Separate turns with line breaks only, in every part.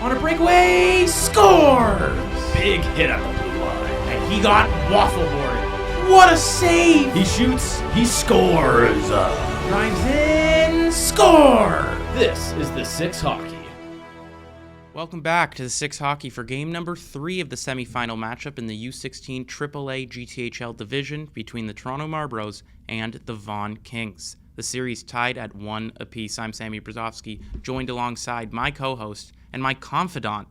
On a breakaway, scores!
Big hit at the blue line.
And he got waffle boarded. What a save!
He shoots, he scores.
Drives in, score!
This is the Six Hockey.
Welcome back to the Six Hockey for game number 3 of the semifinal matchup in the U16 AAA GTHL division between the Toronto Marlboros and the Vaughan Kings. The series tied at 1 apiece. I'm Sammy Brzezowski, joined alongside my co-host and my confidant,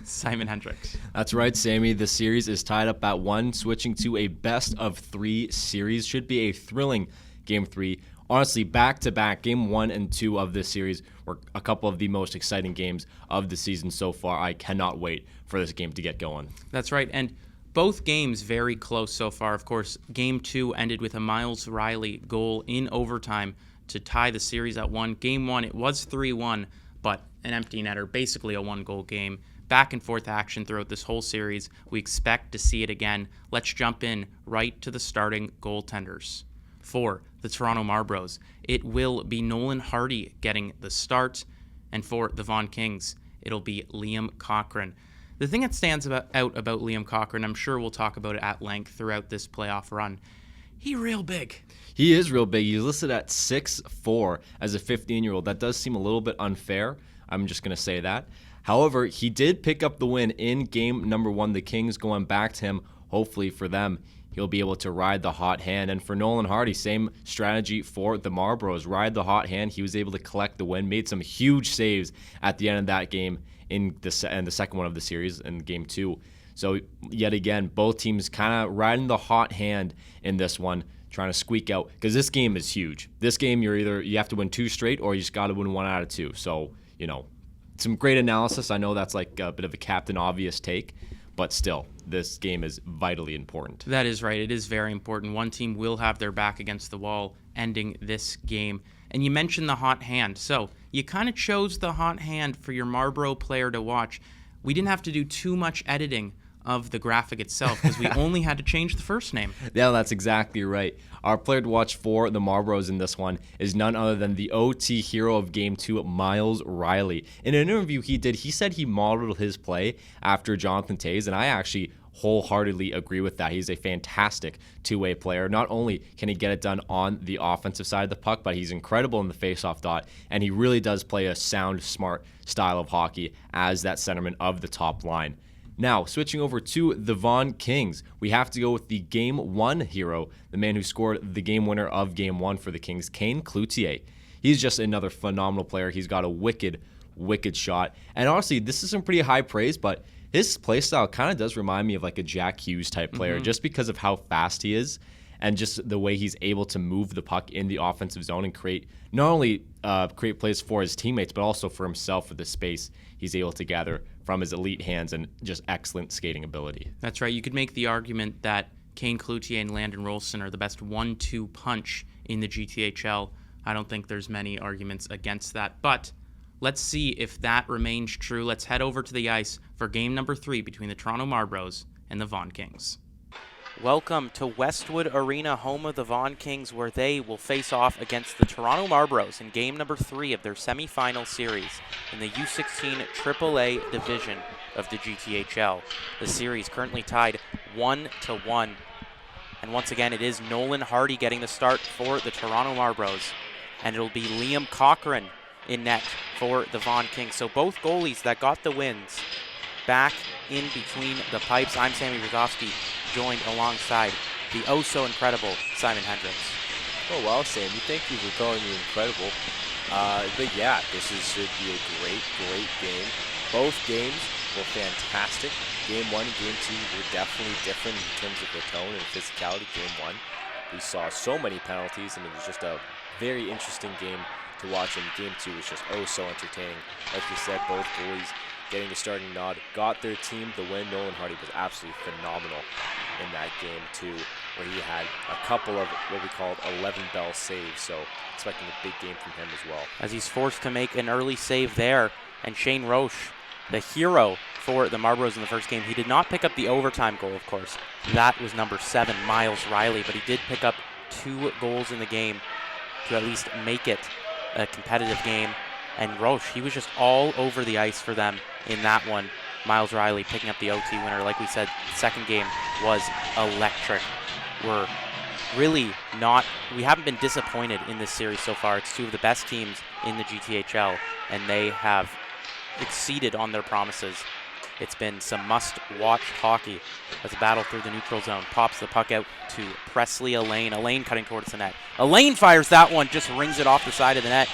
Simon Hendricks.
That's right, Sammy. The series is tied up at 1, switching to a best-of-3 series. Should be a thrilling Game 3. Honestly, back-to-back, Game 1 and 2 of this series were a couple of the most exciting games of the season so far. I cannot wait for this game to get going.
That's right, and both games very close so far. Of course, Game 2 ended with a Miles Riley goal in overtime to tie the series at 1. Game 1, it was 3-1, but an empty netter, basically a one-goal game. Back and forth action throughout this whole series. We expect to see it again. Let's jump in right to the starting goaltenders. For the Toronto Marlboros, it will be Nolan Hardy getting the start, and for the Vaughan Kings, it'll be Liam Cochrane. The thing that stands out about Liam Cochrane, I'm sure we'll talk about it at length throughout this playoff run, he's real big.
He is real big. He's listed at 6'4" as a 15-year-old. That does seem a little bit unfair. I'm just going to say that. However, he did pick up the win in game number 1. The Kings going back to him, hopefully for them. He'll be able to ride the hot hand. And for Nolan Hardy, same strategy for the Marlboros. Ride the hot hand. He was able to collect the win, made some huge saves at the end of that game in the second one of the series in Game 2. So yet again, both teams kind of riding the hot hand in this one, trying to squeak out. Because this game is huge. This game, you have to win 2 straight or you just got to win 1 out of 2. So, some great analysis. I know that's like a bit of a Captain Obvious take, but still, this game is vitally important.
That is right. It is very important. One team will have their back against the wall ending this game. And you mentioned the hot hand. So you kind of chose the hot hand for your Marlboro player to watch. We didn't have to do too much editing of the graphic itself because we only had to change the first name.
Yeah, that's exactly right. Our player to watch for the Marlboros in this one is none other than the OT hero of Game 2, Miles Riley. In an interview he did, he said he modeled his play after Jonathan Toews, and I actually wholeheartedly agree with that. He's a fantastic two-way player. Not only can he get it done on the offensive side of the puck, but he's incredible in the face-off dot, and he really does play a sound, smart style of hockey as that centerman of the top line. Now, switching over to the Vaughan Kings, we have to go with the Game 1 hero, the man who scored the game winner of Game 1 for the Kings, Kane Cloutier. He's just another phenomenal player. He's got a wicked shot. And honestly, this is some pretty high praise, but his play style kind of does remind me of like a Jack Hughes type player, just because of how fast he is and just the way he's able to move the puck in the offensive zone and create not only create plays for his teammates, but also for himself with the space he's able to gather from his elite hands and just excellent skating ability.
That's right. You could make the argument that Kane Cloutier and Landon Rolston are the best 1-2 punch in the GTHL. I don't think there's many arguments against that, but let's see if that remains true. Let's head over to the ice for game number 3 between the Toronto Marlboros and the Vaughan Kings. Welcome to Westwood Arena, home of the Vaughan Kings, where they will face off against the Toronto Marlboros in game number 3 of their semifinal series in the U16 AAA division of the GTHL. The series currently tied 1-1. And once again, it is Nolan Hardy getting the start for the Toronto Marlboros. And it'll be Liam Cochrane in net for the Vaughan Kings. So both goalies that got the wins back in between the pipes. I'm Sammy Brzezowski, joined alongside the oh-so-incredible Simon Hendricks.
Oh, well, Sammy, thank you for calling me incredible. But yeah, should be a great game. Both games were fantastic. Game 1 and Game 2 were definitely different in terms of the tone and physicality. Game 1, we saw so many penalties, and it was just a very interesting game to watch, and Game 2 was just so entertaining. Like you said, both goalies getting a starting nod, got their team the win. Nolan Hardy was absolutely phenomenal in that game too, where he had a couple of what we called 11 bell saves, so expecting a big game from him as well.
As he's forced to make an early save there, and Shane Roche, the hero for the Marlboros in the first game, he did not pick up the overtime goal, of course. That was number 7, Miles Riley, but he did pick up 2 goals in the game to at least make it a competitive game. And Roche, he was just all over the ice for them in that one. Miles Riley picking up the OT winner. Like we said, second game was electric. We haven't been disappointed in this series so far. It's two of the best teams in the GTHL, and they have exceeded on their promises. It's been some must-watch hockey as a battle through the neutral zone. Pops the puck out to Presley Elaine. Elaine cutting towards the net. Elaine fires that one, just rings it off the side of the net.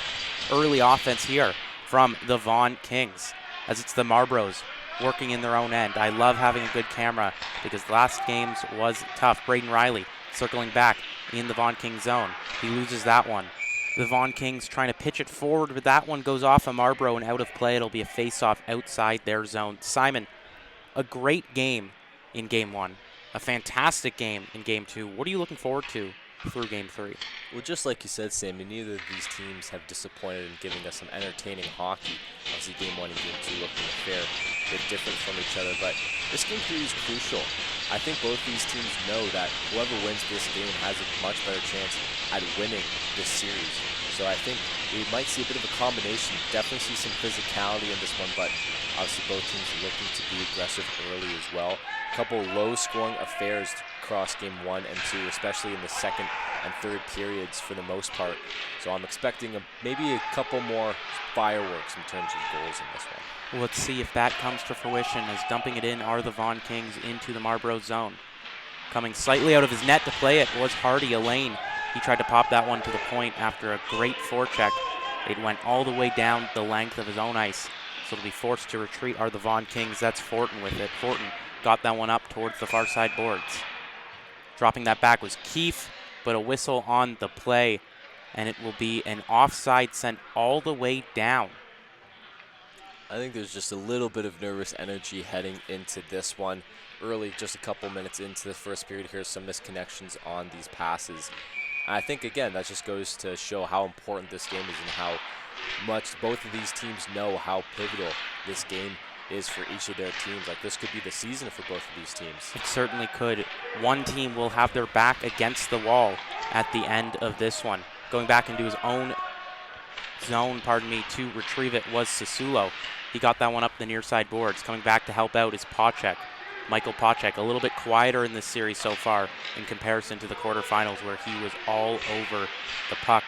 Early offense here from the Vaughan Kings, as it's the Marlboros working in their own end. I love having a good camera because last game's was tough. Braden Riley circling back in the Vaughan Kings zone. He loses that one. The Vaughan Kings trying to pitch it forward, but that one goes off a Marlboro and out of play. It'll be a face-off outside their zone. Simon, a great game in Game 1. A fantastic game in Game 2. What are you looking forward to through Game 3?
Well, just like you said, Sammy, neither of these teams have disappointed in giving us some entertaining hockey. Obviously, Game 1 and Game 2 looking fair, a bit different from each other, but this Game 3 is crucial. I think both these teams know that whoever wins this game has a much better chance at winning this series. So I think we might see a bit of a combination. Definitely see some physicality in this one, but obviously both teams are looking to be aggressive early as well. A couple low-scoring affairs across Game 1 and 2, especially in the second and third periods for the most part. So I'm expecting maybe a couple more fireworks in terms of goals in this one.
Let's see if that comes to fruition, as dumping it in are the Vaughan Kings into the Marlboro zone. Coming slightly out of his net to play it was Hardy Elaine. He tried to pop that one to the point after a great forecheck. It went all the way down the length of his own ice. So to be forced to retreat are the Vaughan Kings. That's Fortin with it. Fortin got that one up towards the far side boards. Dropping that back was Keefe, but a whistle on the play, and it will be an offside sent all the way down.
I think there's just a little bit of nervous energy heading into this one. Early, just a couple minutes into the first period here, some misconnections on these passes. And I think, again, that just goes to show how important this game is and how much both of these teams know how pivotal this game is for each of their teams. Like, this could be the season for both of these teams.
It certainly could. One team will have their back against the wall at the end of this one. Going back into his own zone, to retrieve it was Sasulo. He got that one up the near side boards. Coming back to help out is Pacek. Michael Pacek, a little bit quieter in this series so far in comparison to the quarterfinals, where he was all over the puck.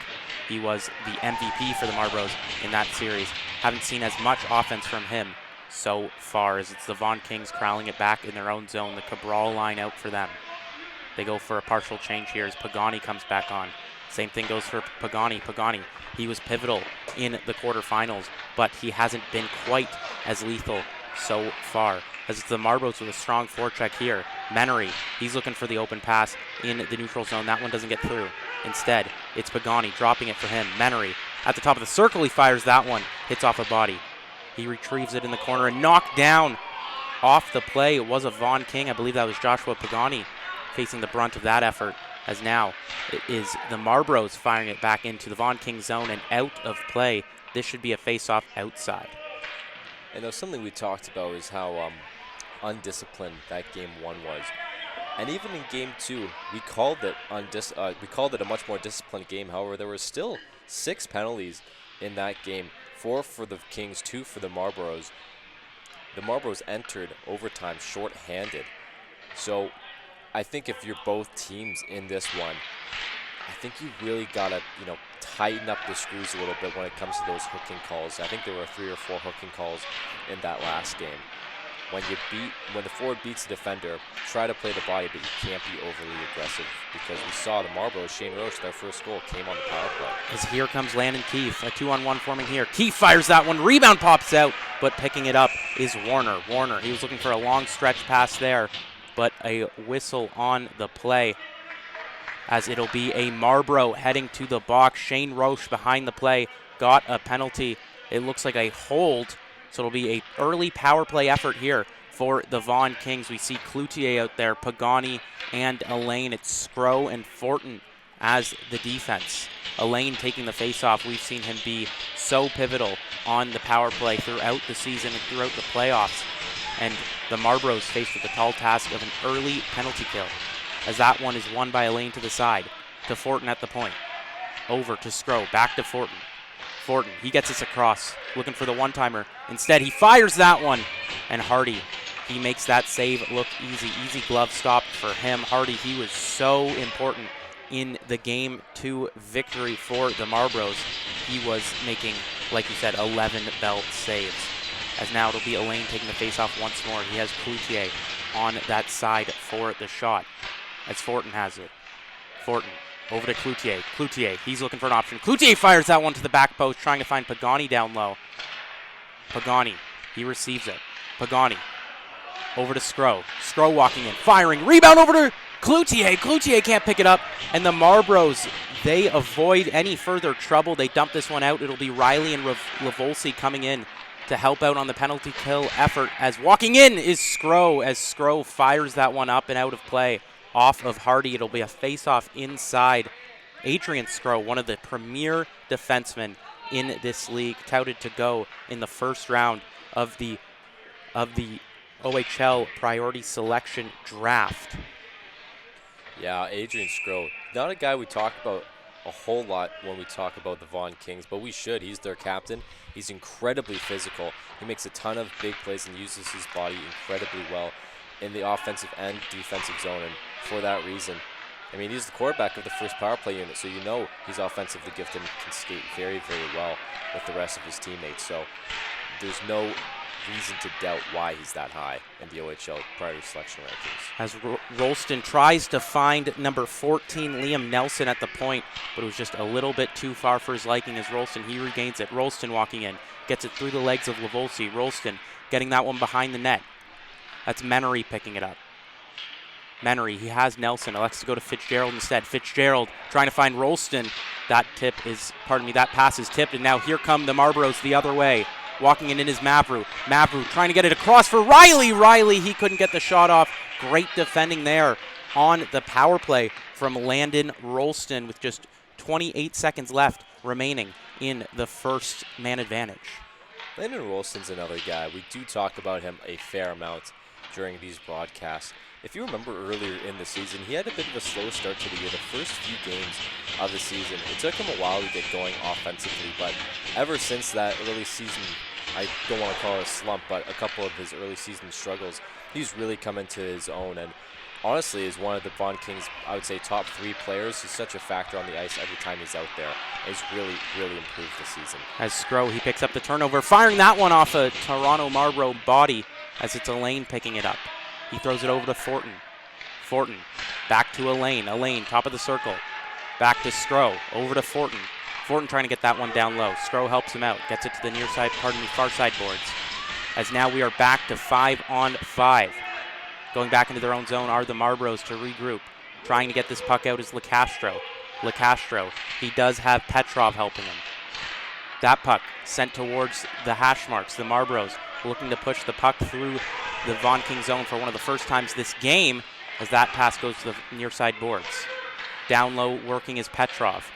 He was the MVP for the Marlboros in that series. Haven't seen as much offense from him so far, as it's the Vaughan Kings crowling it back in their own zone. The Cabral line out for them. They go for a partial change here as Pagani comes back on. Same thing goes for Pagani. Pagani, he was pivotal in the quarterfinals, but he hasn't been quite as lethal so far. As it's the Marlboros with a strong forecheck here. Menery, he's looking for the open pass in the neutral zone. That one doesn't get through. Instead, it's Pagani dropping it for him. Menery at the top of the circle, he fires that one. Hits off a body. He retrieves it in the corner and knocked down off the play. It was a Vaughan King. I believe that was Joshua Pagani facing the brunt of that effort, as now it is the Marlboros firing it back into the Vaughan King zone and out of play. This should be a face-off outside.
And there's something we talked about is how undisciplined that Game 1 was. And even in Game 2, we called it a much more disciplined game. However, there were still 6 penalties in that game. 4 for the Kings, 2 for the Marlboros. The Marlboros entered overtime short-handed. So I think if you're both teams in this one, I think you really got to, tighten up the screws a little bit when it comes to those hooking calls. I think there were 3 or 4 hooking calls in that last game. When the forward beats the defender, try to play the body, but you can't be overly aggressive, because we saw the Marlboros, Shane Roche, their first goal came on the power play.
As here comes Landon Keefe, a 2-on-1 forming here. Keefe fires that one, rebound pops out, but picking it up is Warner. Warner, he was looking for a long stretch pass there, but a whistle on the play, as it'll be a Marlboro heading to the box. Shane Roche behind the play got a penalty. It looks like a hold. So it'll be an early power play effort here for the Vaughan Kings. We see Cloutier out there, Pagani and Elaine. It's Scrow and Fortin as the defense. Elaine taking the face-off. We've seen him be so pivotal on the power play throughout the season and throughout the playoffs. And the Marlboros faced with the tall task of an early penalty kill, as that one is won by Elaine to the side, to Fortin at the point. Over to Scrow, back to Fortin. Fortin, he gets this across, looking for the one-timer. Instead, he fires that one, and Hardy, he makes that save look easy. Easy glove stop for him. Hardy, he was so important in the Game 2 victory for the Marlboros. He was making, like you said, 11 belt saves. As now it'll be Elaine taking the face-off once more. He has Cloutier on that side for the shot, as Fortin has it. Fortin over to Cloutier. Cloutier, he's looking for an option. Cloutier fires that one to the back post, trying to find Pagani down low. Pagani, he receives it. Pagani over to Skro. Skro walking in, firing, rebound over to Cloutier. Cloutier can't pick it up, and the Marlboros, they avoid any further trouble. They dump this one out. It'll be Riley and Lavolsi coming in to help out on the penalty kill effort, as walking in is Skro, as Skro fires that one up and out of play off of Hardy. It'll be a face-off inside. Adrian Skro, one of the premier defensemen in this league, touted to go in the first round of the OHL priority selection draft.
Yeah, Adrian Skro, not a guy we talk about a whole lot when we talk about the Vaughan Kings, but we should. He's their captain. He's incredibly physical. He makes a ton of big plays and uses his body incredibly well in the offensive and defensive zone. And for that reason, I mean, he's the quarterback of the first power play unit, so you know he's offensively gifted and can skate very, very well with the rest of his teammates. So there's no reason to doubt why he's that high in the OHL priority selection rankings.
As Rolston tries to find number 14, Liam Nelson, at the point, but it was just a little bit too far for his liking as Rolston, he regains it. Rolston walking in, gets it through the legs of Lavolsi. Rolston getting that one behind the net. That's Menery picking it up. Menery, he has Nelson, elects to go to Fitzgerald instead. Fitzgerald trying to find Rolston. That pass is tipped, and now here come the Marlboros the other way. Walking in is Mavru. Mavru trying to get it across for Riley. Riley, he couldn't get the shot off. Great defending there on the power play from Landon Rolston with just 28 seconds left remaining in the first man advantage.
Landon Rolston's another guy. We do talk about him a fair amount during these broadcasts. If you remember earlier in the season, he had a bit of a slow start to the year. The first few games of the season, it took him a while to get going offensively, but ever since that early season, I don't want to call it a slump, but a couple of his early season struggles, he's really come into his own, and honestly is one of the Vaughan Kings, I would say, top 3 players. He's such a factor on the ice every time he's out there. He's really, really improved this season.
As Skro, he picks up the turnover, firing that one off a Toronto Marlboro body as it's Elaine picking it up. He throws it over to Fortin. Fortin back to Elaine. Elaine, top of the circle. Back to Skro. Over to Fortin. Fortin trying to get that one down low. Skro helps him out. Gets it to the far side boards. As now we are back to 5-on-5. Going back into their own zone are the Marlboros to regroup. Trying to get this puck out is LeCastro. LeCastro, he does have Petrov helping him. That puck sent towards the hash marks. The Marlboros looking to push the puck through the Vaughan King zone for one of the first times this game, as that pass goes to the near side boards. Down low working is Petrov.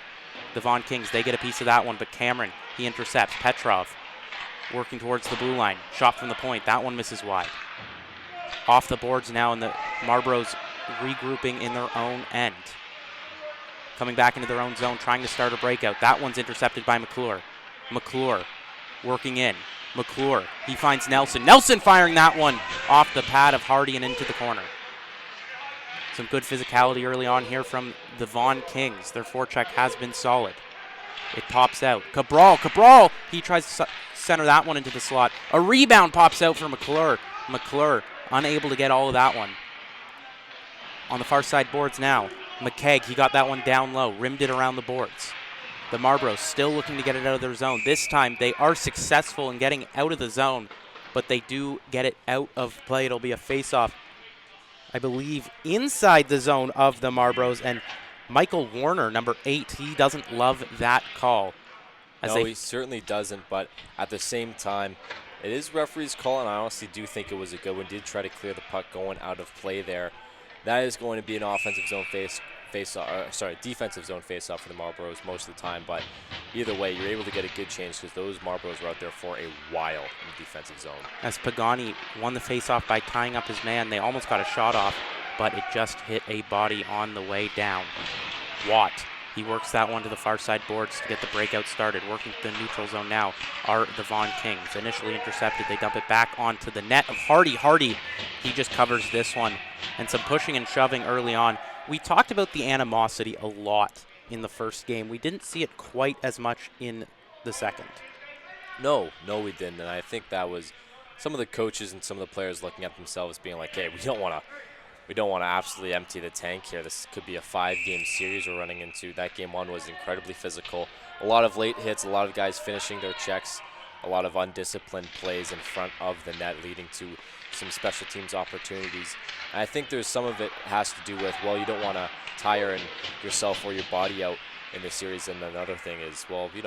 The Vaughan Kings, they get a piece of that one, but Cameron, he intercepts. Petrov working towards the blue line. Shot from the point. That one misses wide. Off the boards now, and the Marlboros regrouping in their own end. Coming back into their own zone, trying to start a breakout. That one's intercepted by McClure. McClure working in. McClure, he finds Nelson. Nelson firing that one off the pad of Hardy and into the corner. Some good physicality early on here from the Vaughan Kings. Their forecheck has been solid. It pops out. Cabral, he tries to center that one into the slot. A rebound pops out for McClure. McClure unable to get all of that one. On the far side boards now. McKegg, he got that one down low, rimmed it around the boards. The Marlboros still looking to get it out of their zone. This time they are successful in getting out of the zone, but they do get it out of play. It'll be a face-off, I believe, inside the zone of the Marlboros. And Michael Warner, number 8, he doesn't love that call.
No, he certainly doesn't, but at the same time, it is referee's call, and I honestly do think it was a good one. Did try to clear the puck going out of play there. That is going to be an offensive zone defensive zone face-off for the Marlboros most of the time, but either way, you're able to get a good change because those Marlboros were out there for a while in the defensive zone.
As Pagani won the face-off by tying up his man, they almost got a shot off, but it just hit a body on the way down. Watt He works that one to the far side boards to get the breakout started. Working the neutral zone now are the Vaughan Kings. Initially intercepted, they dump it back onto the net of Hardy. Hardy, he just covers this one. And some pushing and shoving early on. We talked about the animosity a lot in the first game. We didn't see it quite as much in the second.
No, we didn't. And I think that was some of the coaches and some of the players looking at themselves being like, hey, we don't want to absolutely empty the tank here. This could be a 5-game series we're running into. That game 1 was incredibly physical. A lot of late hits, a lot of guys finishing their checks, a lot of undisciplined plays in front of the net leading to some special teams opportunities. And I think there's some of it has to do with, well, you don't want to tire yourself or your body out in the series. And another thing is, well, you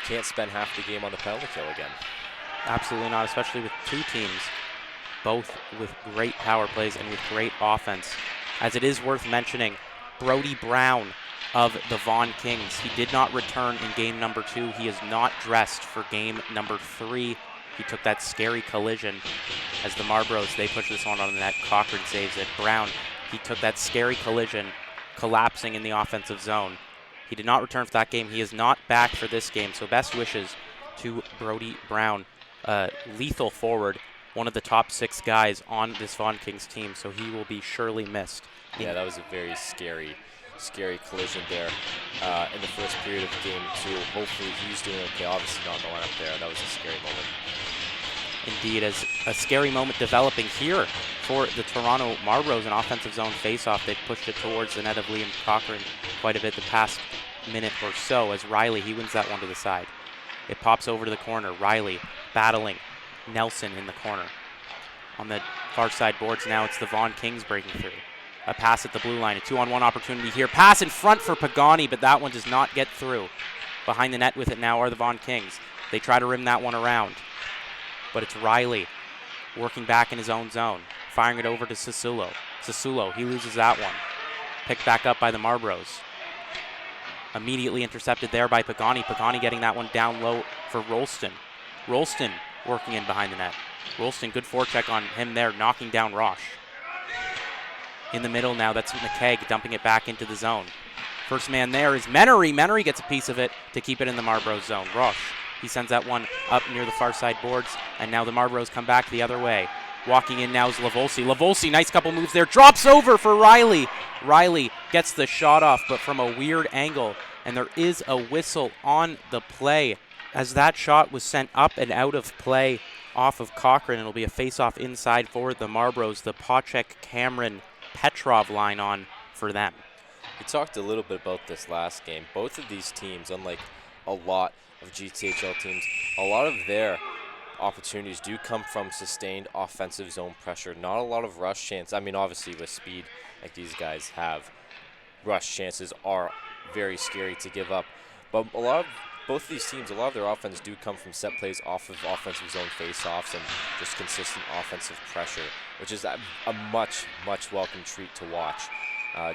can't spend half the game on the penalty kill again.
Absolutely not, especially with two teams, both with great power plays and with great offense. As it is worth mentioning, Brody Brown of the Vaughan Kings, he did not return in game number 2. He is not dressed for game number 3. He took that scary collision as the Marlboros, they push this one on the net. Cochran saves it. Brown, he took that scary collision, collapsing in the offensive zone. He did not return for that game. He is not back for this game, so best wishes to Brody Brown. Lethal forward, one of the top 6 guys on this Vaughan Kings team, so he will be surely missed.
Yeah, that was a very scary collision there in the first period of game 2. Hopefully he's doing okay. Obviously not in the lineup there. That was a scary moment.
Indeed, as a scary moment developing here for the Toronto Marlboros, an offensive zone faceoff. They've pushed it towards the net of Liam Cochran quite a bit the past minute or so, as Riley, he wins that one to the side. It pops over to the corner. Riley battling Nelson in the corner. On the far side boards now, it's the Vaughan Kings breaking through. A pass at the blue line, a 2-on-1 opportunity here. Pass in front for Pagani, but that one does not get through. Behind the net with it now are the Vaughan Kings. They try to rim that one around, but it's Riley working back in his own zone, firing it over to Sasulo. Sasulo, he loses that one. Picked back up by the Marlboros. Immediately intercepted there by Pagani. Pagani getting that one down low for Rolston. Rolston working in behind the net. Rolston, good forecheck on him there, knocking down Roche. In the middle now, that's McKegg dumping it back into the zone. First man there is Menery. Menery gets a piece of it to keep it in the Marlboros zone. Roche, he sends that one up near the far side boards, and now the Marlboros come back the other way. Walking in now is Lavolsi. Lavolsi, nice couple moves there, drops over for Riley. Riley gets the shot off, but from a weird angle, and there is a whistle on the play as that shot was sent up and out of play off of Cochran. It'll be a face-off inside for the Marlboros, the Pacek, Cameron, Petrov line on for them.
We talked a little bit about this last game. Both of these teams, unlike a lot of GTHL teams, a lot of their opportunities do come from sustained offensive zone pressure. Not a lot of rush chance. I mean, obviously with speed like these guys have, rush chances are very scary to give up. But both of these teams, a lot of their offense do come from set plays off of offensive zone face-offs and just consistent offensive pressure, which is a much, much welcome treat to watch.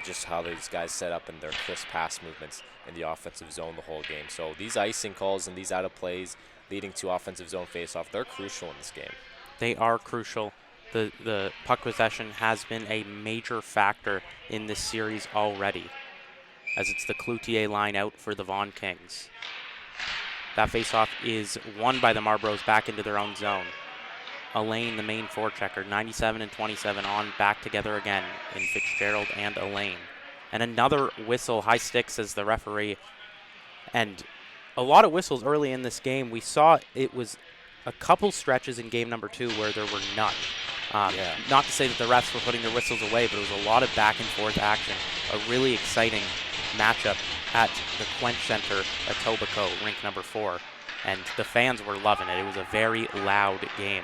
Just how these guys set up and their crisp pass movements in the offensive zone the whole game. So these icing calls and these out of plays leading to offensive zone face-off, they're crucial in this game.
They are crucial. The puck possession has been a major factor in this series already, as it's the Cloutier line out for the Vaughan Kings. That face-off is won by the Marlboros back into their own zone. Elaine, the main forechecker, 97 and 27 on back together again in Fitzgerald and Elaine. And another whistle, high sticks as the referee. And a lot of whistles early in this game. We saw it was a couple stretches in game number 2 where there were none. Not to say that the refs were putting their whistles away, but it was a lot of back and forth action. A really exciting matchup at the Quench Center at Etobicoke, rink number 4. And the fans were loving it. It was a very loud game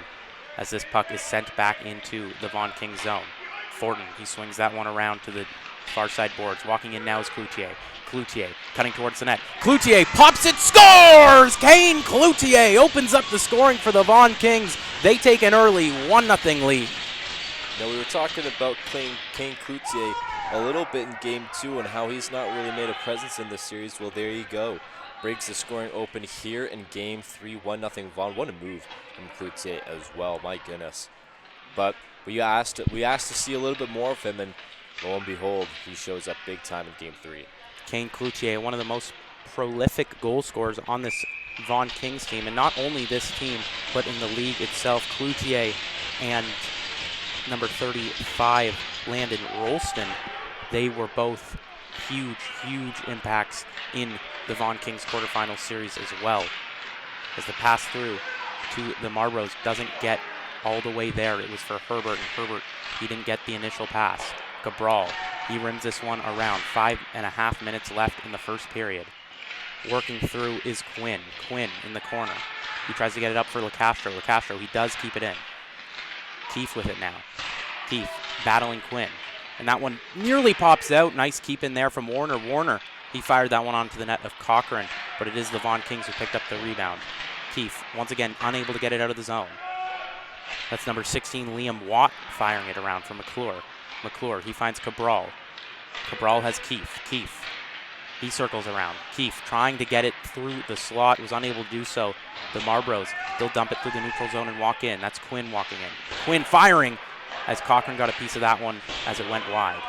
as this puck is sent back into the Vaughan Kings zone. Fortin, he swings that one around to the far side boards. Walking in now is Cloutier. Cloutier cutting towards the net. Cloutier pops it, scores! Kane Cloutier opens up the scoring for the Vaughan Kings. They take an early 1-0 lead.
Now, we were talking about Kane Cloutier a little bit in game 2 and how he's not really made a presence in this series. Well, there you go. Breaks the scoring open here in game 3, 1-0 Vaughan. What a move from Cloutier as well, my goodness. But we asked to see a little bit more of him, and lo and behold, he shows up big time in game 3.
Kane Cloutier, one of the most prolific goal scorers on this Vaughan Kings team, and not only this team, but in the league itself. Cloutier and number 35, Landon Rolston, they were both huge impacts in the Vaughan Kings quarterfinal series as well. As the pass through to the Marlboros doesn't get all the way there. It was for Herbert, and Herbert, he didn't get the initial pass. Cabral, he rims this one around. 5.5 minutes left in the first period. Working through is Quinn. Quinn in the corner. He tries to get it up for LeCastro. LeCastro, he does keep it in. Keefe with it now. Keefe battling Quinn. And that one nearly pops out. Nice keep in there from Warner. Warner, he fired that one onto the net of Cochran, but it is the Vaughan Kings who picked up the rebound. Keefe, once again, unable to get it out of the zone. That's number 16, Liam Watt, firing it around for McClure. McClure, he finds Cabral. Cabral has Keefe. Keefe, he circles around. Keefe trying to get it through the slot, was unable to do so. The Marlboros, they'll dump it through the neutral zone and walk in. That's Quinn walking in. Quinn firing as Cochran got a piece of that one as it went wide.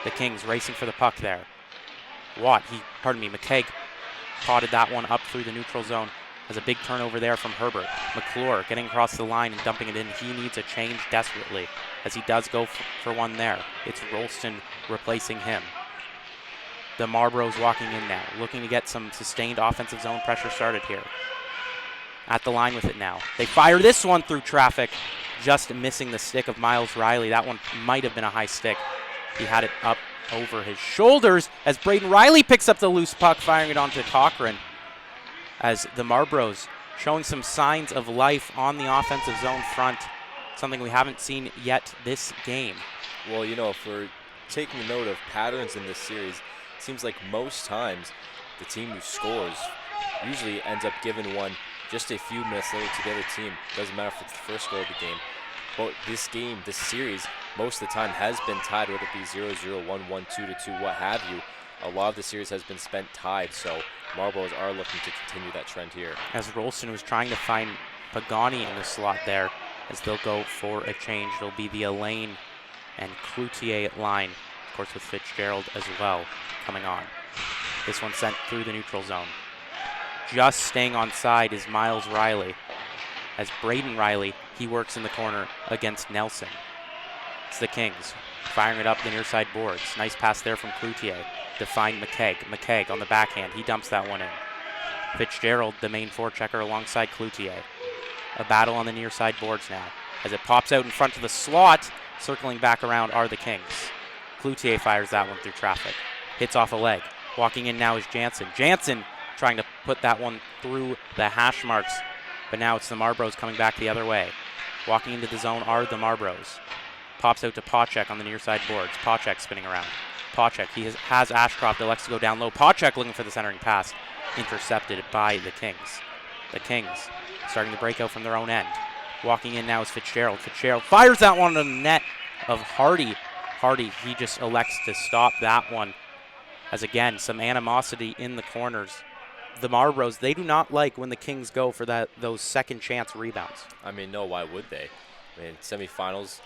The Kings racing for the puck there. Watt, McKegg potted that one up through the neutral zone. Has a big turnover there from Herbert. McClure getting across the line and dumping it in. He needs a change desperately as he does go for one there. It's Rolston replacing him. The Marlboros walking in now, looking to get some sustained offensive zone pressure started here. At the line with it now. They fire this one through traffic, just missing the stick of Miles Riley. That one might have been a high stick. He had it up over his shoulders as Braden Riley picks up the loose puck, firing it onto Cochran. As the Marlboros showing some signs of life on the offensive zone front, something we haven't seen yet this game.
Well, if we're taking note of patterns in this series, it seems like most times the team who scores usually ends up giving one just a few minutes later to the other team. Doesn't matter if it's the first goal of the game. But this series, most of the time has been tied, whether it be 0-0, 1-1, 2-2, what have you. A lot of the series has been spent tied, so Marlboros are looking to continue that trend here.
As Rolston was trying to find Pagani in the slot there, as they'll go for a change. It'll be the Elaine and Cloutier line, of course with Fitzgerald as well coming on. This one sent through the neutral zone. Just staying on side is Miles Riley. As Braden Riley, he works in the corner against Nelson. It's the Kings firing it up the near side boards. Nice pass there from Cloutier to find McKegg. McKegg on the backhand, he dumps that one in. Fitzgerald, the main forechecker alongside Cloutier. A battle on the near side boards now. As it pops out in front of the slot, circling back around are the Kings. Cloutier fires that one through traffic. Hits off a leg. Walking in now is Jansen. Jansen trying to put that one through the hash marks, but now it's the Marlboros coming back the other way. Walking into the zone are the Marlboros. Pops out to Pawchek on the near side boards. Pawchek spinning around. Pawchek, he has Ashcroft, elects to go down low. Pawchek looking for the centering pass. Intercepted by the Kings. The Kings starting to break out from their own end. Walking in now is Fitzgerald. Fitzgerald fires that one on the net of Hardy. Hardy, he just elects to stop that one. As again, some animosity in the corners. The Marlboros, they do not like when the Kings go for those second chance rebounds.
I mean, no, why would they? I mean, semifinals,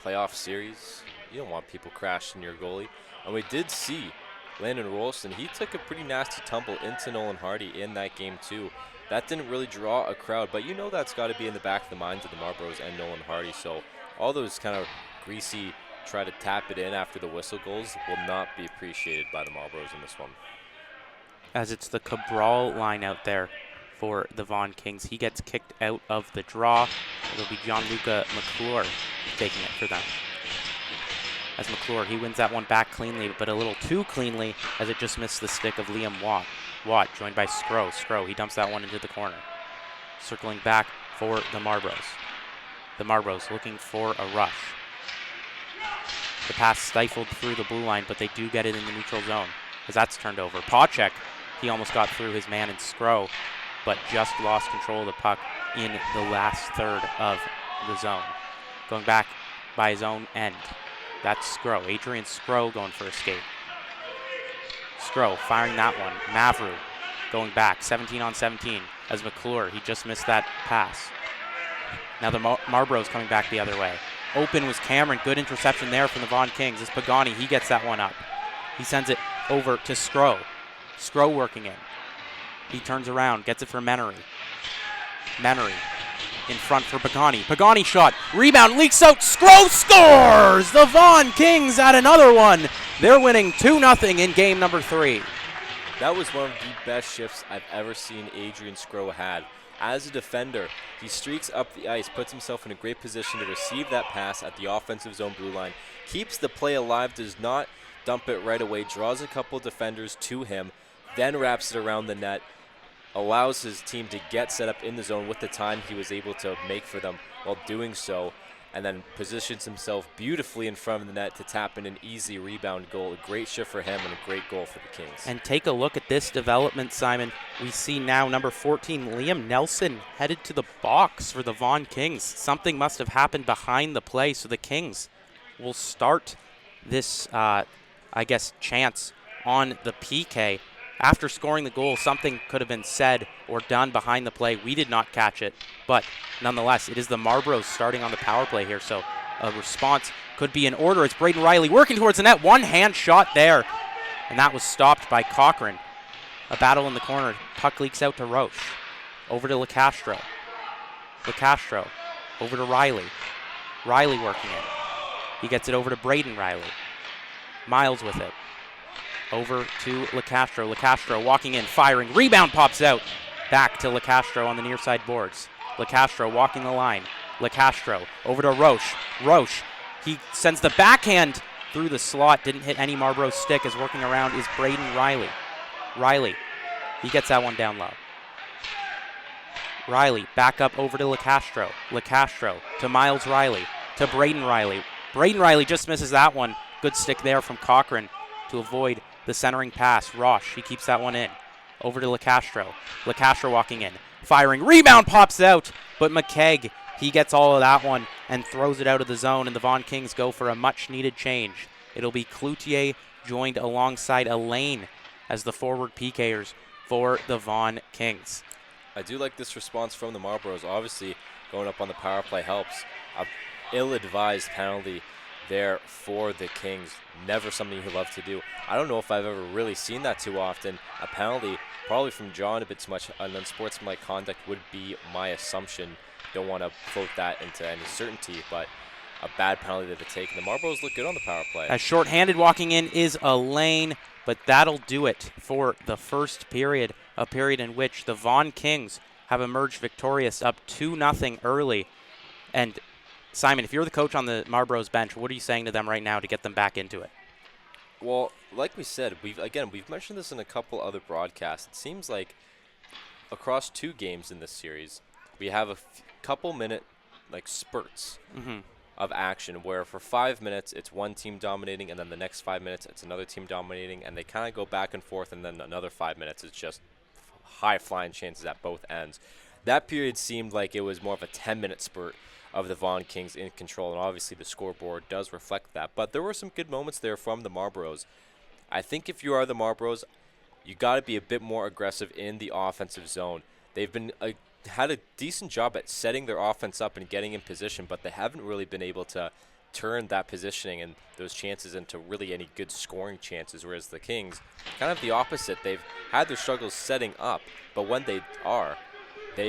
playoff series, you don't want people crashing your goalie. And we did see Landon Rolston, he took a pretty nasty tumble into Nolan Hardy in that game too. That didn't really draw a crowd, but that's got to be in the back of the minds of the Marlboros and Nolan Hardy. So all those kind of greasy try to tap it in after the whistle goals will not be appreciated by the Marlboros in this one.
As it's the Cabral line out there for the Vaughan Kings. He gets kicked out of the draw. It'll be Gianluca McClure taking it for them. As McClure, he wins that one back cleanly, but a little too cleanly as it just missed the stick of Liam Watt. Watt joined by Skro. Skro, he dumps that one into the corner. Circling back for the Marlboros. The Marlboros looking for a rush. The pass stifled through the blue line, but they do get it in the neutral zone as that's turned over. Pawchek, he almost got through his man in Skro, but just lost control of the puck in the last third of the zone. Going back by his own end. That's Skro. Adrian Skro going for a skate. Skro firing that one. Mavru going back. 17 on 17 as McClure. He just missed that pass. Now the Marlboros coming back the other way. Open was Cameron. Good interception there from the Vaughan Kings. As Pagani, he gets that one up. He sends it over to Skro. Skro working in. He turns around, gets it for Menery. Menery in front for Pagani. Pagani shot. Rebound leaks out. Skro scores! The Vaughan Kings add another one. They're winning 2-0 in game number 3.
That was one of the best shifts I've ever seen Adrian Skro had. As a defender, he streaks up the ice, puts himself in a great position to receive that pass at the offensive zone blue line, keeps the play alive, does not dump it right away, draws a couple defenders to him, then wraps it around the net, allows his team to get set up in the zone with the time he was able to make for them while doing so, and then positions himself beautifully in front of the net to tap in an easy rebound goal. A great shift for him and a great goal for the Kings.
And take a look at this development, Simon. We see now number 14, Liam Nelson, headed to the box for the Vaughan Kings. Something must have happened behind the play, so the Kings will start this, chance on the PK. After scoring the goal, something could have been said or done behind the play. We did not catch it, but nonetheless, it is the Marlboros starting on the power play here, so a response could be in order. It's Braden Riley working towards the net. One-hand shot there, and that was stopped by Cochran. A battle in the corner. Puck leaks out to Roche. Over to LeCastro. LeCastro over to Riley. Riley working it. He gets it over to Braden Riley. Miles with it. Over to LeCastro. LeCastro walking in, firing. Rebound pops out. Back to LeCastro on the near side boards. LeCastro walking the line. LeCastro over to Roche. Roche, he sends the backhand through the slot. Didn't hit any Marlboro stick. As working around is Braden Riley. Riley, he gets that one down low. Riley back up over to LeCastro. LeCastro to Miles Riley. To Braden Riley. Braden Riley just misses that one. Good stick there from Cochran to avoid the centering pass. Roche, he keeps that one in. Over to LeCastro. LeCastro walking in. Firing. Rebound pops out. But McKegg, he gets all of that one and throws it out of the zone. And the Vaughan Kings go for a much-needed change. It'll be Cloutier joined alongside Elaine as the forward PKers for the Vaughan Kings.
I do like this response from the Marlboros. Obviously, going up on the power play helps. A ill-advised penalty there for the Kings. Never something you love to do. I don't know if I've ever really seen that too often. A penalty, probably from John a bit too much. An unsportsmanlike conduct would be my assumption. Don't want to float that into any certainty, but a bad penalty that they take. And the Marlboros look good on the power play.
As short-handed walking in is Elaine, but that'll do it for the first period, a period in which the Vaughan Kings have emerged victorious, up 2-0 early. And Simon, if you're the coach on the Marlboros bench, what are you saying to them right now to get them back into it?
Well, like we said, we've mentioned this in a couple other broadcasts. It seems like across 2 games in this series, we have a couple minute spurts of action where for 5 minutes it's one team dominating, and then the next 5 minutes it's another team dominating, and they kind of go back and forth, and then another 5 minutes it's just high flying chances at both ends. That period seemed like it was more of a 10-minute spurt of the Vaughan Kings in control, and obviously the scoreboard does reflect that. But there were some good moments there from the Marlboros. I think if you are the Marlboros, you got to be a bit more aggressive in the offensive zone. They've been had a decent job at setting their offense up and getting in position, but they haven't really been able to turn that positioning and those chances into really any good scoring chances, whereas the Kings, kind of the opposite. They've had their struggles setting up, but when they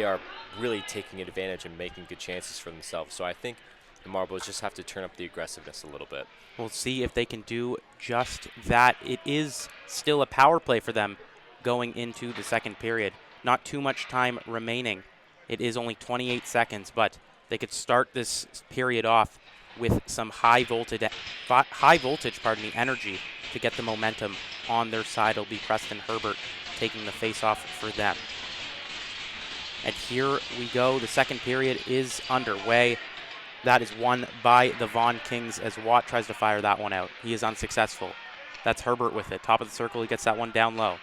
are really taking advantage and making good chances for themselves. So I think the Marlboros just have to turn up the aggressiveness a little bit.
We'll see if they can do just that. It is still a power play for them going into the second period. Not too much time remaining. It is only 28 seconds, but they could start this period off with some high voltage energy to get the momentum on their side. It'll be Preston Herbert taking the face-off for them. And here we go. The second period is underway. That is won by the Vaughan Kings as Watt tries to fire that one out. He is unsuccessful. That's Herbert with it. Top of the circle, he gets that one down low.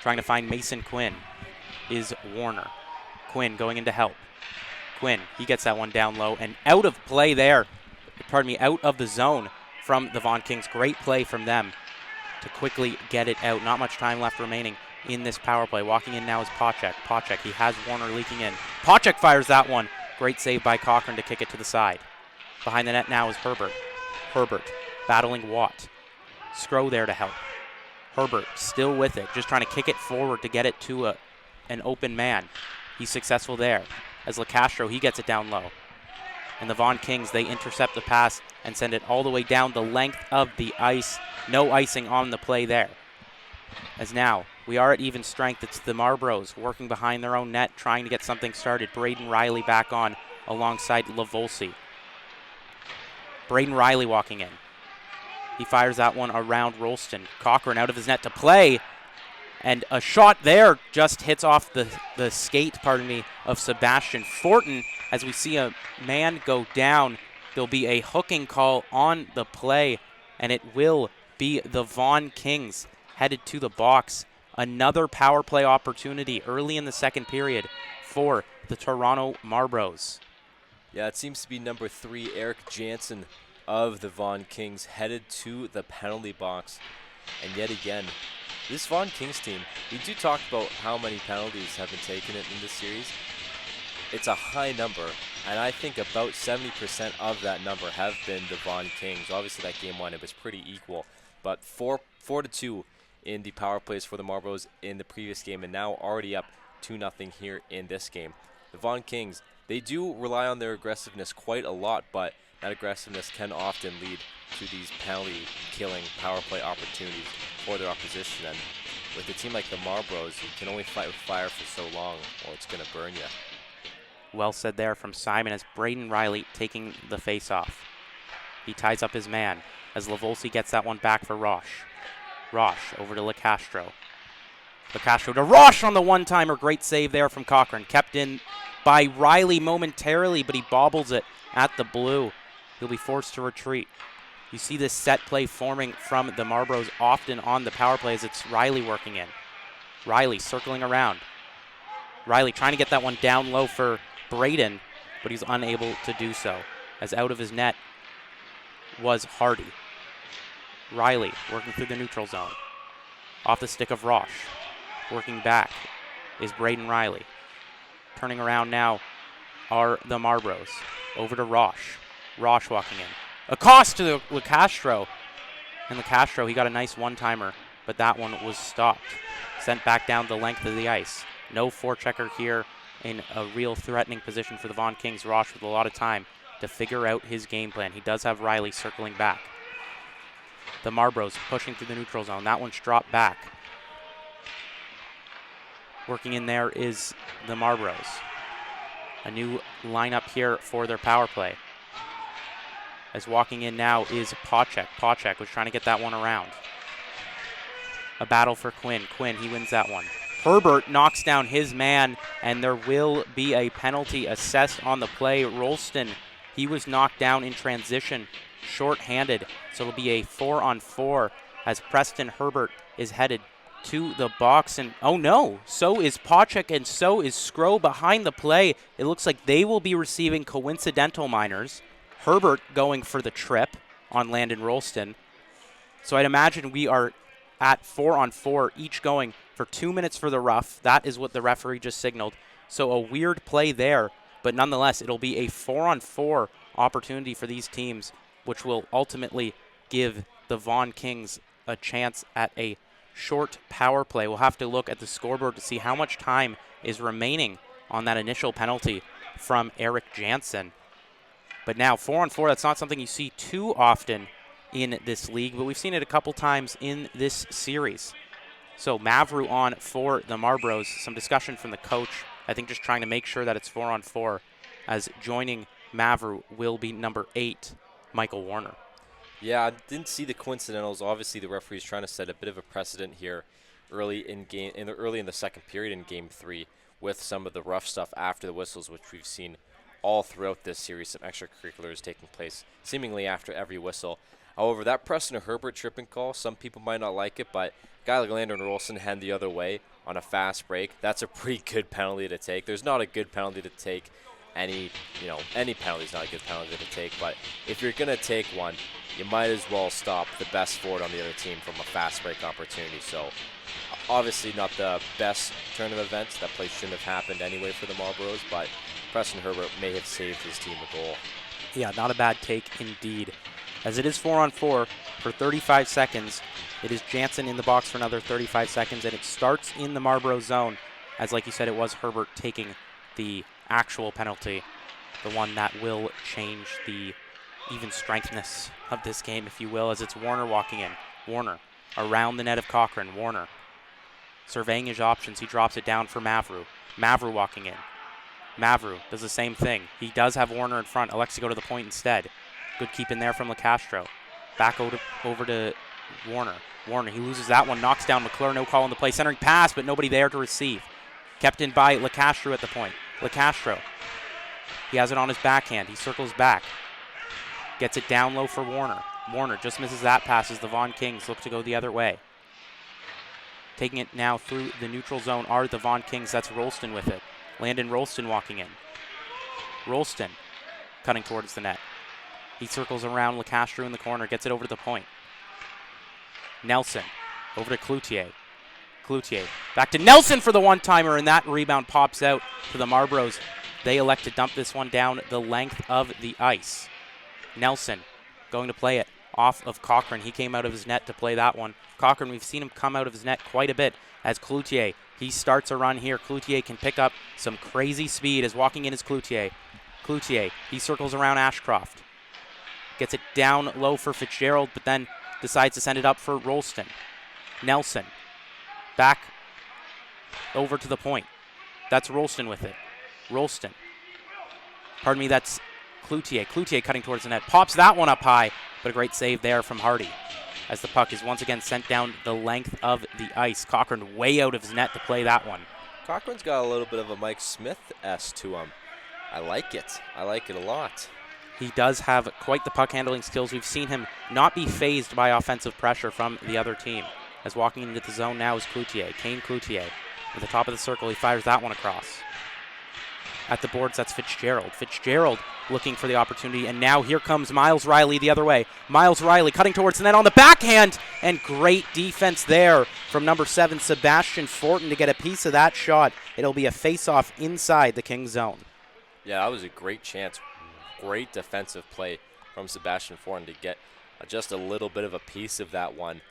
Trying to find Mason Quinn is Warner. Quinn going into help. Quinn, he gets that one down low and out of play there. Out of the zone from the Vaughan Kings. Great play from them to quickly get it out. Not much time left remaining in this power play. Walking in now is Pacek. Pacek, he has Warner leaking in. Pacek fires that one. Great save by Cochran to kick it to the side. Behind the net now is Herbert. Herbert battling Watt. Skro there to help. Herbert still with it, just trying to kick it forward to get it to an open man. He's successful there. As LeCastro, he gets it down low. And the Vaughan Kings, they intercept the pass and send it all the way down the length of the ice. No icing on the play there. As now, we are at even strength. It's the Marlboros working behind their own net, trying to get something started. Braden Riley back on alongside Lavolsi. Braden Riley walking in. He fires that one around Rolston. Cochran out of his net to play. And a shot there just hits off the skate, of Sebastian Fortin. As we see a man go down, there'll be a hooking call on the play, and it will be the Vaughan Kings headed to the box. Another power play opportunity early in the second period for the Toronto Marlboros.
Yeah, it seems to be number 3, Eric Jansen of the Vaughan Kings, headed to the penalty box. And yet again, this Vaughan Kings team, we do talk about how many penalties have been taken in this series. It's a high number, and I think about 70% of that number have been the Vaughan Kings. Obviously, that game 1, it was pretty equal, but 4-2 in the power plays for the Marlboros in the previous game, and now already up 2-0 here in this game. The Vaughan Kings, they do rely on their aggressiveness quite a lot, but that aggressiveness can often lead to these penalty-killing power play opportunities for their opposition. And with a team like the Marlboros, you can only fight with fire for so long, or it's going to burn you.
Well said there from Simon as Braden Riley taking the face-off. He ties up his man as Lavolsi gets that one back for Roche. Roche over to LeCastro. LeCastro to Roche on the one-timer. Great save there from Cochran. Kept in by Riley momentarily, but he bobbles it at the blue. He'll be forced to retreat. You see this set play forming from the Marlboros often on the power plays. It's Riley working in. Riley circling around. Riley trying to get that one down low for Braden, but he's unable to do so, as out of his net was Hardy. Riley working through the neutral zone. Off the stick of Roche. Working back is Braden Riley. Turning around now are the Marlboros. Over to Roche. Roche walking in. Across to LeCastro. And LeCastro, he got a nice one-timer, but that one was stopped. Sent back down the length of the ice. No forechecker here in a real threatening position for the Vaughan Kings. Roche with a lot of time to figure out his game plan. He does have Riley circling back. The Marlboros pushing through the neutral zone. That one's dropped back. Working in there is the Marlboros. A new lineup here for their power play. As walking in now is Pacek. Pacek was trying to get that one around. A battle for Quinn. Quinn, he wins that one. Herbert knocks down his man, and there will be a penalty assessed on the play. Rolston, he was knocked down in transition, short-handed, so it'll be a 4-on-4 as Preston Herbert is headed to the box. And oh no, so is Pacek and so is Skro behind the play. It looks like they will be receiving coincidental minors. Herbert going for the trip on Landon Rolston. So I'd imagine we are at 4-on-4, each going for 2 minutes for the rough. That is what the referee just signaled. So a weird play there, but nonetheless, it'll be a 4-on-4 opportunity for these teams, which will ultimately give the Vaughan Kings a chance at a short power play. We'll have to look at the scoreboard to see how much time is remaining on that initial penalty from Eric Jansen. But now 4-on-4, that's not something you see too often in this league, but we've seen it a couple times in this series. So Mavru on for the Marlboros. Some discussion from the coach, I think just trying to make sure that it's 4-on-4, as joining Mavru will be number 8, Michael Warner.
Yeah, I didn't see the coincidentals. Obviously, the referee's trying to set a bit of a precedent here early in the second period in Game 3 with some of the rough stuff after the whistles, which we've seen all throughout this series. Some extracurriculars taking place seemingly after every whistle. However, that Preston Herbert tripping call, some people might not like it, but a guy like Landon Rolston hand the other way on a fast break, that's a pretty good penalty to take. There's not a good penalty to take. Any penalty is not a good penalty to take, but if you're going to take one, you might as well stop the best forward on the other team from a fast break opportunity. So obviously not the best turn of events. That play shouldn't have happened anyway for the Marlboros, but Preston Herbert may have saved his team a goal.
Yeah, not a bad take indeed. As it is 4-on-4 for for 35 seconds. It is Jansen in the box for another 35 seconds, and it starts in the Marlboro zone. As like you said, it was Herbert taking the actual penalty, the one that will change the even strengthness of this game, if you will, as it's Warner walking in. Warner around the net of Cochran. Warner surveying his options. He drops it down for Mavru. Mavru walking in. Mavru does the same thing. He does have Warner in front. Elects to go to the point instead. Good keep in there from LeCastro. Back over to Warner. Warner, he loses that one, knocks down McClure, no call on the play. Centering pass, but nobody there to receive. Kept in by LeCastro at the point. LeCastro, he has it on his backhand. He circles back. Gets it down low for Warner. Warner just misses that pass as the Vaughan Kings look to go the other way. Taking it now through the neutral zone are the Vaughan Kings. That's Rolston with it. Landon Rolston walking in. Rolston cutting towards the net. He circles around LeCastro in the corner, gets it over to the point. Nelson over to Cloutier. Cloutier back to Nelson for the one-timer, and that rebound pops out to the Marlboros. They elect to dump this one down the length of the ice. Nelson going to play it off of Cochran. He came out of his net to play that one. Cochran, we've seen him come out of his net quite a bit as Cloutier. He starts a run here. Cloutier can pick up some crazy speed as walking in is Cloutier. Cloutier, he circles around Ashcroft. Gets it down low for Fitzgerald, but then decides to send it up for Rolston. Nelson back over to the point. That's Rolston with it. Rolston. Pardon me, that's Cloutier. Cloutier cutting towards the net. Pops that one up high, but a great save there from Hardy as the puck is once again sent down the length of the ice. Cochran way out of his net to play that one.
Cochran's got a little bit of a Mike Smith-esque to him. I like it. I like it a lot.
He does have quite the puck handling skills. We've seen him not be phased by offensive pressure from the other team. As walking into the zone now is Cloutier. Kane Cloutier. At the top of the circle, he fires that one across. At the boards, that's Fitzgerald. Fitzgerald looking for the opportunity, and now here comes Miles Riley the other way. Miles Riley cutting towards the net on the backhand, and great defense there from number 7, Sebastian Fortin, to get a piece of that shot. It'll be a face-off inside the Kings zone.
Yeah, that was a great chance. Great defensive play from Sebastian Fortin to get just a little bit of a piece of that one.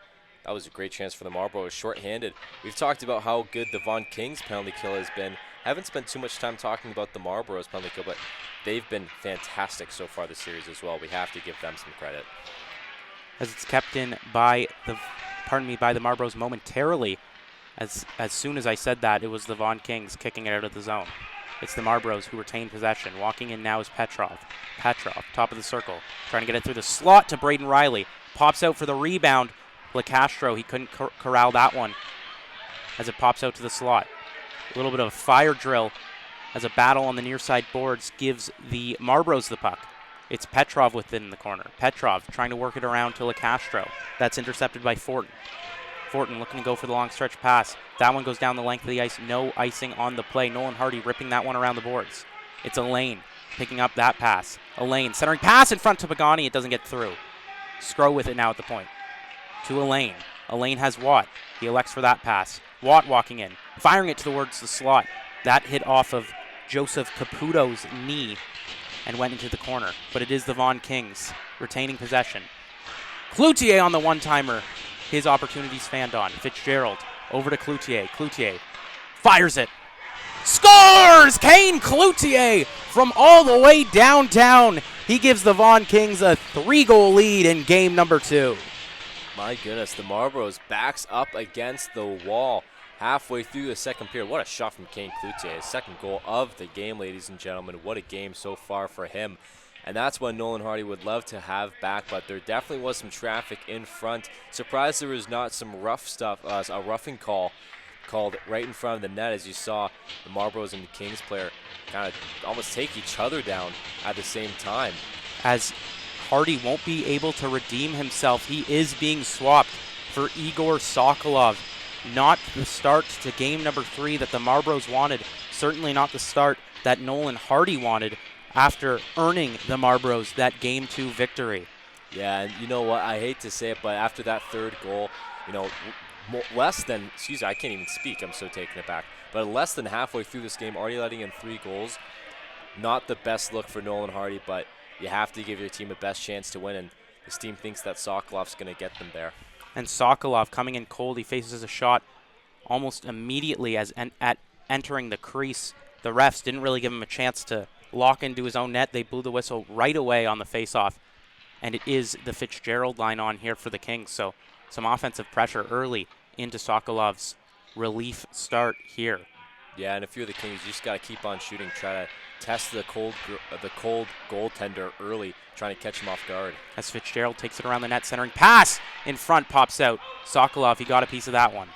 That was a great chance for the Marlboros. Short-handed. We've talked about how good the Vaughan Kings penalty kill has been. Haven't spent too much time talking about the Marlboros penalty kill, but they've been fantastic so far this series as well. We have to give them some credit.
As it's kept in by the Marlboros momentarily. As soon as I said that, it was the Vaughan Kings kicking it out of the zone. It's the Marlboros who retain possession. Walking in now is Petrov. Petrov, top of the circle, trying to get it through the slot to Braden Riley. Pops out for the rebound. LeCastro, he couldn't corral that one as it pops out to the slot. A little bit of a fire drill as a battle on the near side boards gives the Marlboros the puck. It's Petrov within the corner. Petrov trying to work it around to LeCastro. That's intercepted by Fortin. Fortin looking to go for the long stretch pass. That one goes down the length of the ice. No icing on the play. Nolan Hardy ripping that one around the boards. It's Elaine picking up that pass. Elaine centering pass in front to Pagani. It doesn't get through. Scrow with it now at the point. To Elaine. Elaine has Watt. He elects for that pass. Watt walking in. Firing it towards the slot. That hit off of Joseph Caputo's knee and went into the corner. But it is the Vaughan Kings retaining possession. Cloutier on the one-timer. His opportunities fanned on. Fitzgerald over to Cloutier. Cloutier fires it. Scores! Kane Cloutier from all the way downtown. He gives the Vaughan Kings a 3-goal lead in game number 2.
My goodness, the Marlboros backs up against the wall halfway through the second period. What a shot from Kane Cloutier. His second goal of the game, ladies and gentlemen. What a game so far for him. And that's what Nolan Hardy would love to have back, but there definitely was some traffic in front. Surprised there was not some rough stuff, a roughing call called right in front of the net, as you saw the Marlboros and the Kings player kind of almost take each other down at the same time.
As Hardy won't be able to redeem himself, he is being swapped for Igor Sokolov. Not the start to game number 3 that the Marlboros wanted. Certainly not the start that Nolan Hardy wanted after earning the Marlboros that game 2 victory.
Yeah, and you know what? I hate to say it, but after that third goal, you know, less than, excuse me, I can't even speak. I'm so taken aback. But less than halfway through this game, already letting in 3 goals. Not the best look for Nolan Hardy, but you have to give your team a best chance to win. And This team thinks that Sokolov's going to get them there.
And Sokolov coming in cold. He faces a shot almost immediately at entering the crease. The refs didn't really give him a chance to lock into his own net. They blew the whistle right away on the face-off. And it is the Fitzgerald line on here for the Kings. So some offensive pressure early into Sokolov's relief start here.
Yeah, and if you're the Kings, you just got to keep on shooting. Try to test the cold goaltender early, trying to catch him off guard.
As Fitzgerald takes it around the net, centering pass in front, pops out. Sokolov, he got a piece of that one.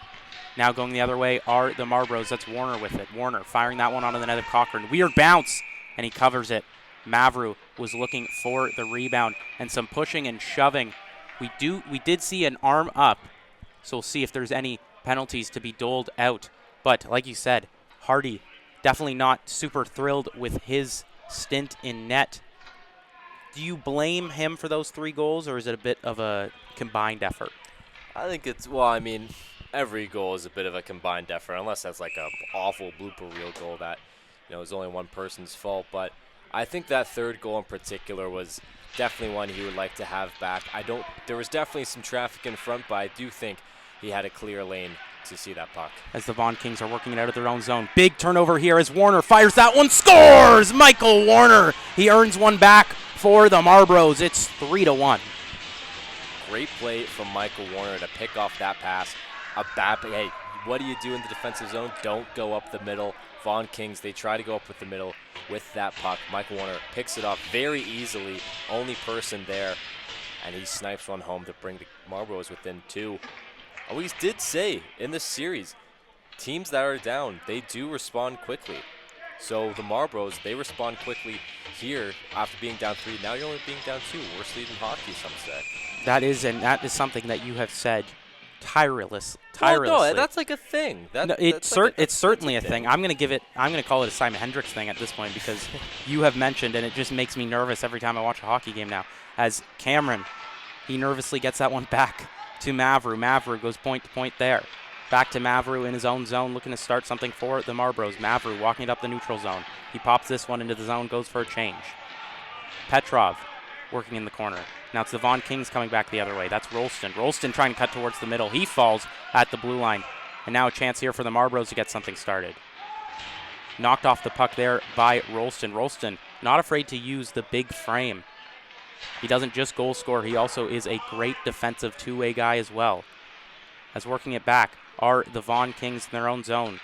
Now going the other way are the Marlboros. That's Warner with it. Warner firing that one onto the net of Cochran. Weird bounce, and he covers it. Mavru was looking for the rebound and some pushing and shoving. We did see an arm up, so we'll see if there's any penalties to be doled out. But like you said, Hardy definitely not super thrilled with his stint in net. Do you blame him for those 3 goals, or is it a bit of a combined effort?
I think it's, well, I mean, every goal is a bit of a combined effort, unless that's like an awful blooper reel goal that, is only one person's fault. But I think that 3rd goal in particular was definitely one he would like to have back. There was definitely some traffic in front, but I do think he had a clear lane to see that puck.
As the Vaughan Kings are working it out of their own zone. Big turnover here as Warner fires that one, scores! Michael Warner, he earns one back for the Marlboros. It's 3-1.
Great play from Michael Warner to pick off that pass. Hey, what do you do in the defensive zone? Don't go up the middle. Vaughan Kings, they try to go up with the middle with that puck. Michael Warner picks it up very easily, only person there, and he snipes one home to bring the Marlboros within 2. We did say in this series, teams that are down, they do respond quickly. So the Marlboros, they respond quickly here after being down 3. Now you're only being down 2. Worst lead in hockey, some say.
That is something that you have said tirelessly.
Well, no, that's like a thing.
It's certainly a thing. I'm gonna call it a Simon Hendricks thing at this point, because you have mentioned, and it just makes me nervous every time I watch a hockey game now. As Cameron, he nervously gets that one back to Mavru. Mavru goes point to point there. Back to Mavru in his own zone, looking to start something for the Marlboros. Mavru walking it up the neutral zone. He pops this one into the zone, goes for a change. Petrov working in the corner. Now it's the Vaughan Kings coming back the other way. That's Rolston. Rolston trying to cut towards the middle. He falls at the blue line. And now a chance here for the Marlboros to get something started. Knocked off the puck there by Rolston. Rolston not afraid to use the big frame. He doesn't just goal score, he also is a great defensive two-way guy as well. As working it back are the Vaughan Kings in their own zone,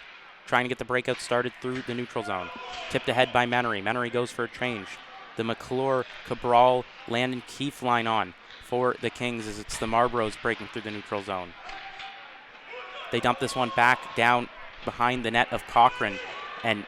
trying to get the breakout started through the neutral zone. Tipped ahead by Menery. Menery goes for a change. The McClure, Cabral, Landon Keefe line on for the Kings as it's the Marlboros breaking through the neutral zone. They dump this one back down behind the net of Cochran, and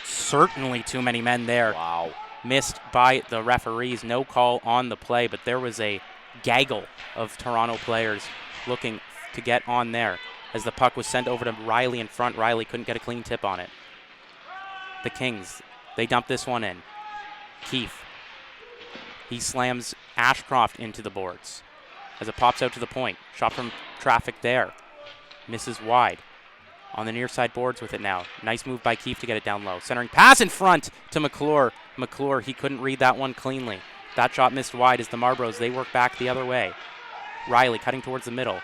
certainly too many men there.
Wow.
Missed by the referees. No call on the play, but there was a gaggle of Toronto players looking to get on there as the puck was sent over to Riley in front. Riley couldn't get a clean tip on it. The Kings, they dump this one in. Keefe, he slams Ashcroft into the boards as it pops out to the point. Shot from traffic there. Misses wide. On the near side boards with it now. Nice move by Keefe to get it down low. Centering pass in front to McClure. McClure, he couldn't read that one cleanly. That shot missed wide as the Marlboros, they work back the other way. Riley cutting towards the middle.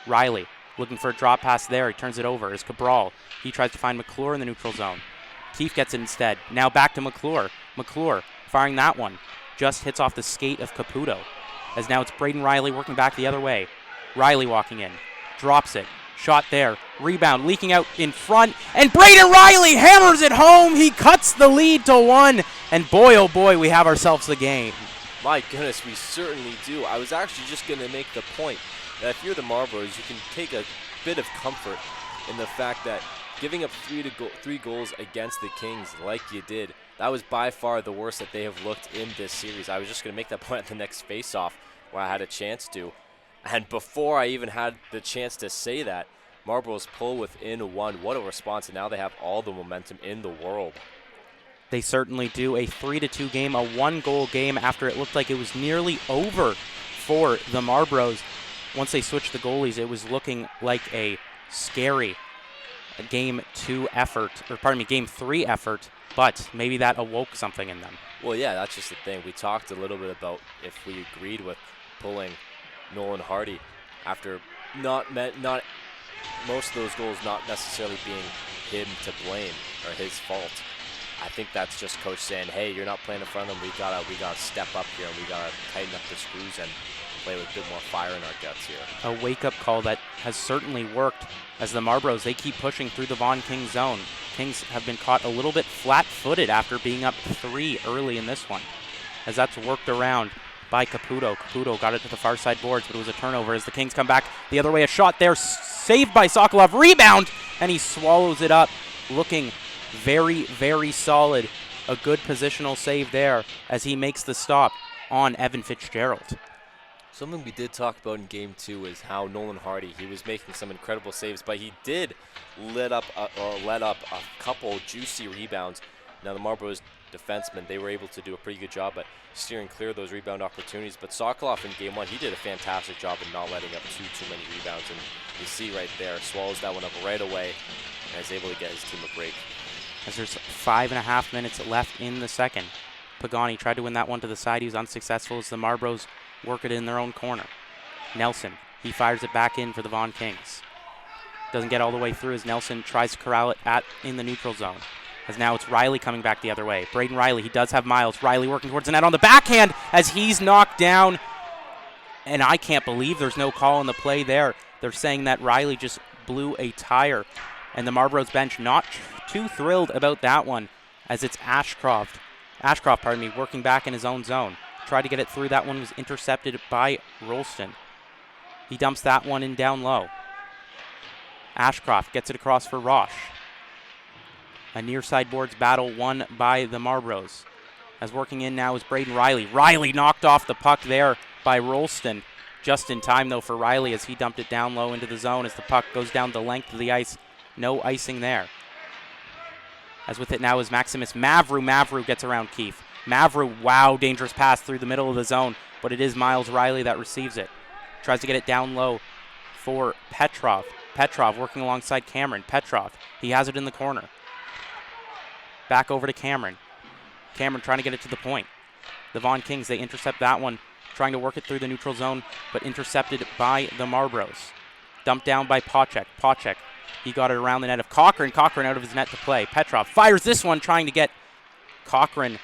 Riley looking for a drop pass there. He turns it over as Cabral. He tries to find McClure in the neutral zone. Keefe gets it instead. Now back to McClure. McClure firing that one. Just hits off the skate of Caputo. As now it's Braden Riley working back the other way. Riley walking in. Drops it. Shot there. Rebound leaking out in front. And Braden Riley hammers it home. He cuts the lead to 1. And boy, oh boy, we have ourselves a game.
My goodness, we certainly do. I was actually just going to make the point that if you're the Marlboros, you can take a bit of comfort in the fact that giving up 3 goals against the Kings like you did, that was by far the worst that they have looked in this series. I was just going to make that point at the next face-off where I had a chance to. And before I even had the chance to say that, Marlboros pull within 1. What a response, and now they have all the momentum in the world.
They certainly do. A 3-2 game, a 1-goal game after it looked like it was nearly over for the Marlboros. Once they switched the goalies, it was looking like a scary game 3 effort, but maybe that awoke something in them.
Well, yeah, that's just the thing. We talked a little bit about if we agreed with pulling Nolan Hardy after not most of those goals not necessarily being him to blame or his fault. I think that's just coach saying, hey, you're not playing in front of them. We gotta step up here and we gotta tighten up the screws and play with a bit more fire in our guts here.
A wake-up call that has certainly worked as the Marlboros, they keep pushing through the Vaughan Kings zone. Kings have been caught a little bit flat-footed after being up 3 early in this one, as that's worked around by Caputo. Caputo got it to the far side boards, but it was a turnover as the Kings come back the other way. A shot there, saved by Sokolov. Rebound, and he swallows it up, looking very, very solid. A good positional save there as he makes the stop on Evan Fitzgerald.
Something we did talk about in Game 2 is how Nolan Hardy, he was making some incredible saves, but he did let up a couple juicy rebounds. Now the Marlboros defensemen, they were able to do a pretty good job at steering clear of those rebound opportunities, but Sokolov in Game 1, he did a fantastic job in not letting up too many rebounds, and you see right there, swallows that one up right away and is able to get his team a break.
As there's 5.5 minutes left in the second. Pagani tried to win that one to the side. He was unsuccessful as the Marlboros work it in their own corner. Nelson, he fires it back in for the Vaughan Kings. Doesn't get all the way through as Nelson tries to corral it in the neutral zone. As now it's Riley coming back the other way. Braden Riley, he does have Miles. Riley working towards the net on the backhand as he's knocked down. And I can't believe there's no call on the play there. They're saying that Riley just blew a tire. And the Marlboros bench not too thrilled about that one as it's Ashcroft, working back in his own zone. Tried to get it through. That one was intercepted by Rolston. He dumps that one in down low. Ashcroft gets it across for Roche. A near side boards battle won by the Marlboros. As working in now is Braden Riley. Riley knocked off the puck there by Rolston. Just in time, though, for Riley as he dumped it down low into the zone as the puck goes down the length of the ice. No icing there. As with it now is Maximus Mavru. Mavru gets around Keefe. Mavru, wow, dangerous pass through the middle of the zone, but it is Miles Riley that receives it. Tries to get it down low for Petrov. Petrov working alongside Cameron. Petrov, he has it in the corner. Back over to Cameron. Cameron trying to get it to the point. The Vaughan Kings, they intercept that one, trying to work it through the neutral zone, but intercepted by the Marlboros. Dumped down by Pocek. Pocek, he got it around the net of Cochran. Cochran out of his net to play. Petrov fires this one, trying to get Cochran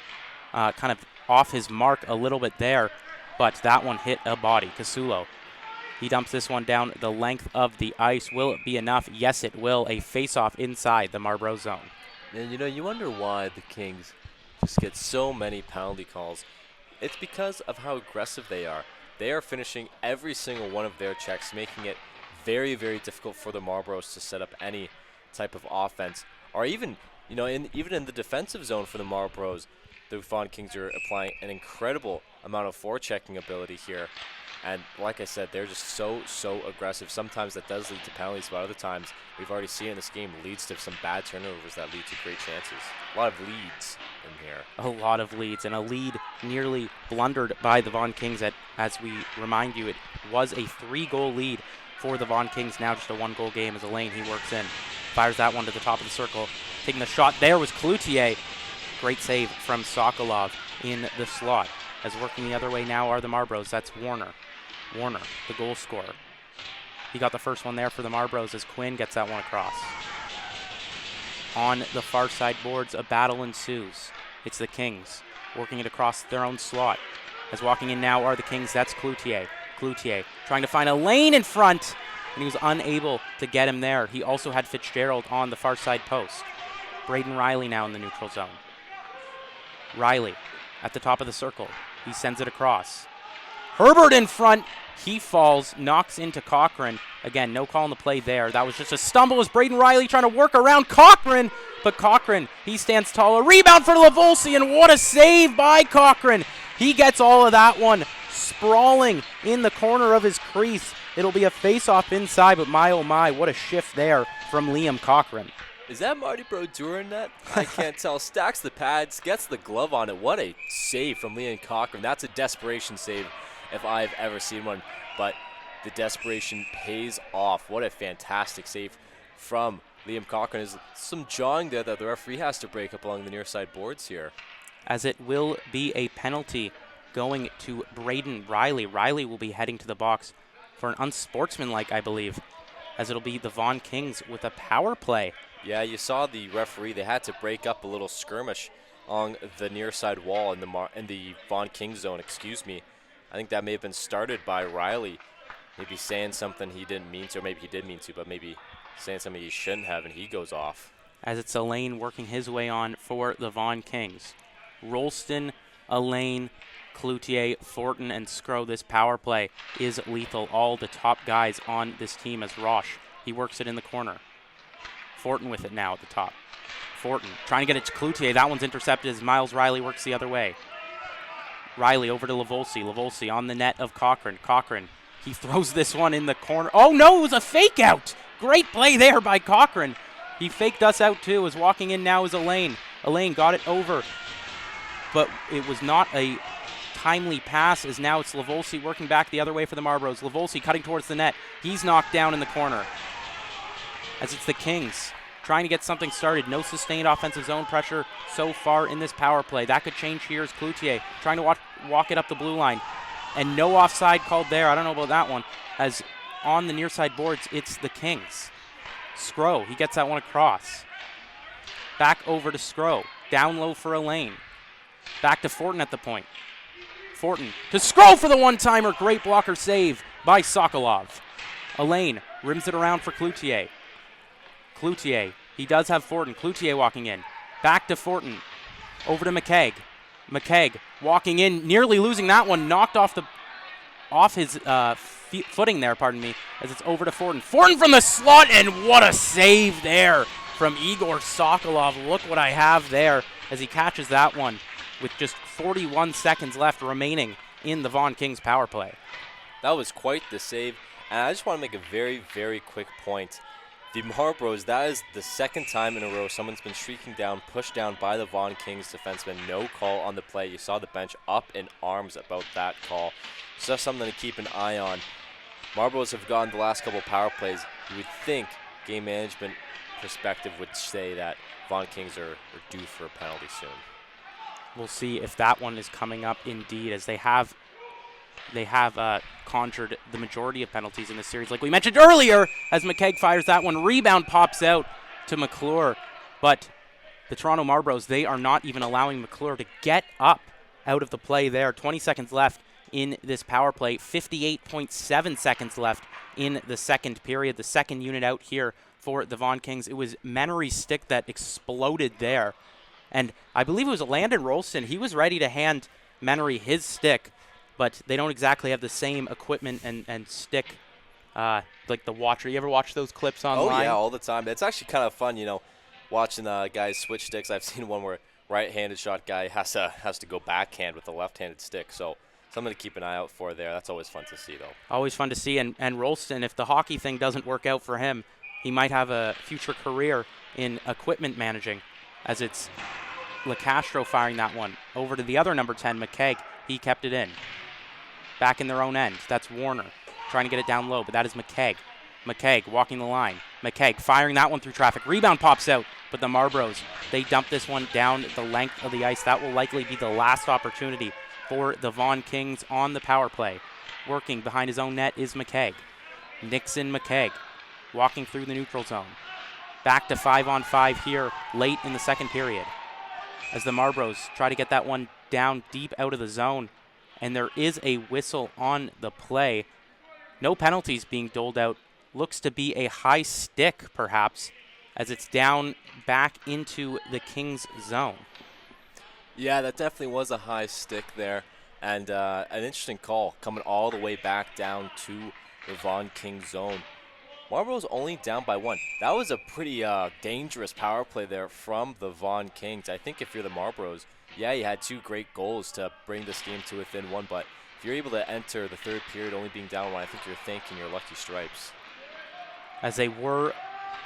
kind of off his mark a little bit there, but that one hit a body. Casulo, he dumps this one down the length of the ice. Will it be enough? Yes, it will. A face-off inside the Marlboro zone.
And you wonder why the Kings just get so many penalty calls. It's because of how aggressive they are. They are finishing every single one of their checks, making it very, very difficult for the Marlboros to set up any type of offense, or even in the defensive zone for the Marlboros. The Vaughan Kings are applying an incredible amount of forechecking ability here. And like I said, they're just so aggressive. Sometimes that does lead to penalties, but other times, we've already seen in this game, leads to some bad turnovers that lead to great chances. A lot of leads in here.
A lot of leads, and a lead nearly blundered by the Vaughan Kings. As we remind you, it was a 3-goal lead for the Vaughan Kings. Now just a 1-goal game as Elaine, he works in. Fires that one to the top of the circle. Taking the shot there was Cloutier. Great save from Sokolov in the slot. As working the other way now are the Marlboros. That's Warner. Warner, the goal scorer. He got the first one there for the Marlboros as Quinn gets that one across. On the far side boards, a battle ensues. It's the Kings working it across their own slot. As walking in now are the Kings. That's Cloutier. Cloutier trying to find a lane in front, and he was unable to get him there. He also had Fitzgerald on the far side post. Braden Riley now in the neutral zone. Riley at the top of the circle. He sends it across. Herbert in front. He falls, knocks into Cochran. Again, no call on the play there. That was just a stumble as Braden Riley trying to work around Cochran. But Cochran, he stands tall. A rebound for Lavolsi, and what a save by Cochran. He gets all of that one sprawling in the corner of his crease. It'll be a face-off inside, but my oh my, what a shift there from Liam Cochran.
Is that Marty Brodeur in that? I can't tell. Stacks the pads, gets the glove on it. What a save from Liam Cochran. That's a desperation save if I've ever seen one. But the desperation pays off. What a fantastic save from Liam Cochran. There's some jawing there that the referee has to break up along the near side boards here.
As it will be a penalty going to Braden Riley. Riley will be heading to the box for an unsportsmanlike, I believe, as it'll be the Vaughan Kings with a power play.
Yeah, you saw the referee. They had to break up a little skirmish on the near side wall in the Vaughan Kings zone. Excuse me. I think that may have been started by Riley, maybe saying something he didn't mean to, or maybe he did mean to, but maybe saying something he shouldn't have, and he goes off.
As it's Elaine working his way on for the Vaughan Kings. Rolston, Elaine, Cloutier, Fortin, and Scrow. This power play is lethal. All the top guys on this team as Roche. He works it in the corner. Fortin with it now at the top. Fortin trying to get it to Cloutier. That one's intercepted as Miles Riley works the other way. Riley over to Lavolsi. Lavolsi on the net of Cochran. Cochran, he throws this one in the corner. Oh no, it was a fake out. Great play there by Cochran. He faked us out too. As walking in now is Elaine. Elaine got it over, but it was not a timely pass, as now it's Lavolsi working back the other way for the Marlboros. Lavolsi cutting towards the net. He's knocked down in the corner. As it's the Kings trying to get something started. No sustained offensive zone pressure so far in this power play. That could change here as Cloutier trying to walk it up the blue line. And no offside called there. I don't know about that one. As on the near side boards, it's the Kings. Scrow, he gets that one across. Back over to Scrow. Down low for Elaine. Back to Fortin at the point. Fortin to Scrow for the one-timer. Great blocker save by Sokolov. Elaine rims it around for Cloutier. Cloutier, he does have Fortin. Cloutier walking in. Back to Fortin. Over to McKegg. McKegg walking in, nearly losing that one. Knocked off his footing there, pardon me, as it's over to Fortin. Fortin from the slot, and what a save there from Igor Sokolov. Look what I have there as he catches that one with just 41 seconds left remaining in the Vaughan Kings power play.
That was quite the save, and I just want to make a very, very quick point. The Marlboros, that is the second time in a row someone's been shrieking down, pushed down by the Vaughan Kings defenseman. No call on the play. You saw the bench up in arms about that call. So that's something to keep an eye on. Marlboros have gotten the last couple power plays. You would think game management perspective would say that Vaughan Kings are due for a penalty soon.
We'll see if that one is coming up indeed, as they have conjured the majority of penalties in this series, like we mentioned earlier, as McKegg fires that one. Rebound pops out to McClure, but the Toronto Marlboros, they are not even allowing McClure to get up out of the play there. 20 seconds left in this power play, 58.7 seconds left in the second period. The second unit out here for the Vaughan Kings. It was Menery's stick that exploded there, and I believe it was Landon Rolston. He was ready to hand Menery his stick, but they don't exactly have the same equipment and stick like the watcher. You ever watch those clips online?
Oh, yeah, all the time. It's actually kind of fun, watching guys switch sticks. I've seen one where right-handed shot guy has to go backhand with a left-handed stick. So something to keep an eye out for there. That's always fun to see, though.
Always fun to see. And Rolston, if the hockey thing doesn't work out for him, he might have a future career in equipment managing, as it's LeCastro firing that one over to the other number 10, McKegg. He kept it in. Back in their own end. That's Warner trying to get it down low, but that is McKegg. McKegg walking the line. McKegg firing that one through traffic. Rebound pops out, but the Marlboros, they dump this one down the length of the ice. That will likely be the last opportunity for the Vaughan Kings on the power play. Working behind his own net is McKegg. Nixon McKegg walking through the neutral zone. Back to 5-on-5 here late in the second period, as the Marlboros try to get that one down deep out of the zone. And there is a whistle on the play. No penalties being doled out. Looks to be a high stick, perhaps, as it's down back into the Kings zone.
Yeah, that definitely was a high stick there. And an interesting call coming all the way back down to the Vaughan Kings zone. Marlboros only down by one. That was a pretty dangerous power play there from the Vaughan Kings. I think if you're the Marlboros, yeah, you had two great goals to bring this game to within one, but if you're able to enter the third period only being down one, I think you're thanking your lucky stripes.
As they were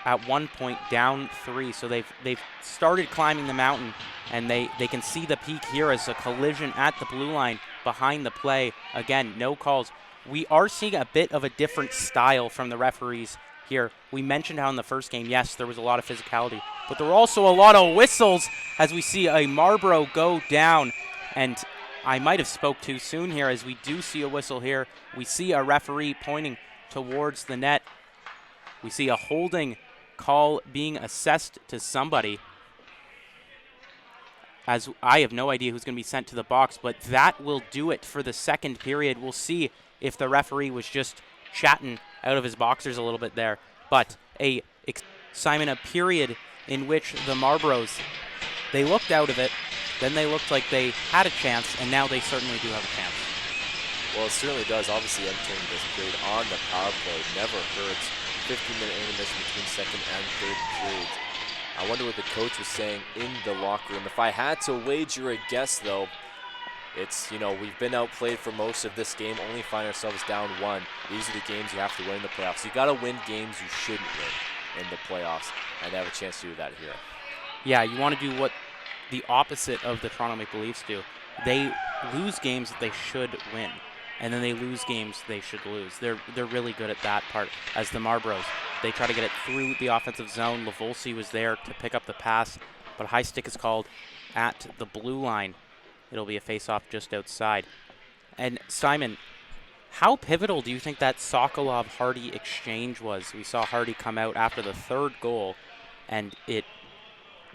at one point down 3, so they've started climbing the mountain, and they can see the peak here as a collision at the blue line behind the play. Again, no calls. We are seeing a bit of a different style from the referees here. We mentioned how in the first game, yes, there was a lot of physicality, but there were also a lot of whistles as we see a Marlboro go down, and I might have spoke too soon here, as we do see a whistle here. We see a referee pointing towards the net. We see a holding call being assessed to somebody, as I have no idea who's going to be sent to the box, but that will do it for the second period. We'll see if the referee was just chatting out of his boxers a little bit there. But Simon, a period in which the Marlboros, they looked out of it, then they looked like they had a chance, and now they certainly do have a chance.
Well, it certainly does. Obviously, entering this period on the power play never hurts. 15-minute intermission between second and third periods. I wonder what the coach was saying in the locker room. If I had to wager a guess, though, it's, we've been outplayed for most of this game, only find ourselves down 1. These are the games you have to win in the playoffs. You got to win games you shouldn't win in the playoffs, and they have a chance to do that here.
Yeah, you want to do what the opposite of the Toronto Maple Leafs do. They lose games that they should win, and then they lose games they should lose. They're really good at that part. As the Marlboros, they try to get it through the offensive zone. Lavolsi was there to pick up the pass, but a high stick is called at the blue line. It'll be a face-off just outside. And Simon, how pivotal do you think that Sokolov-Hardy exchange was? We saw Hardy come out after the third goal, and it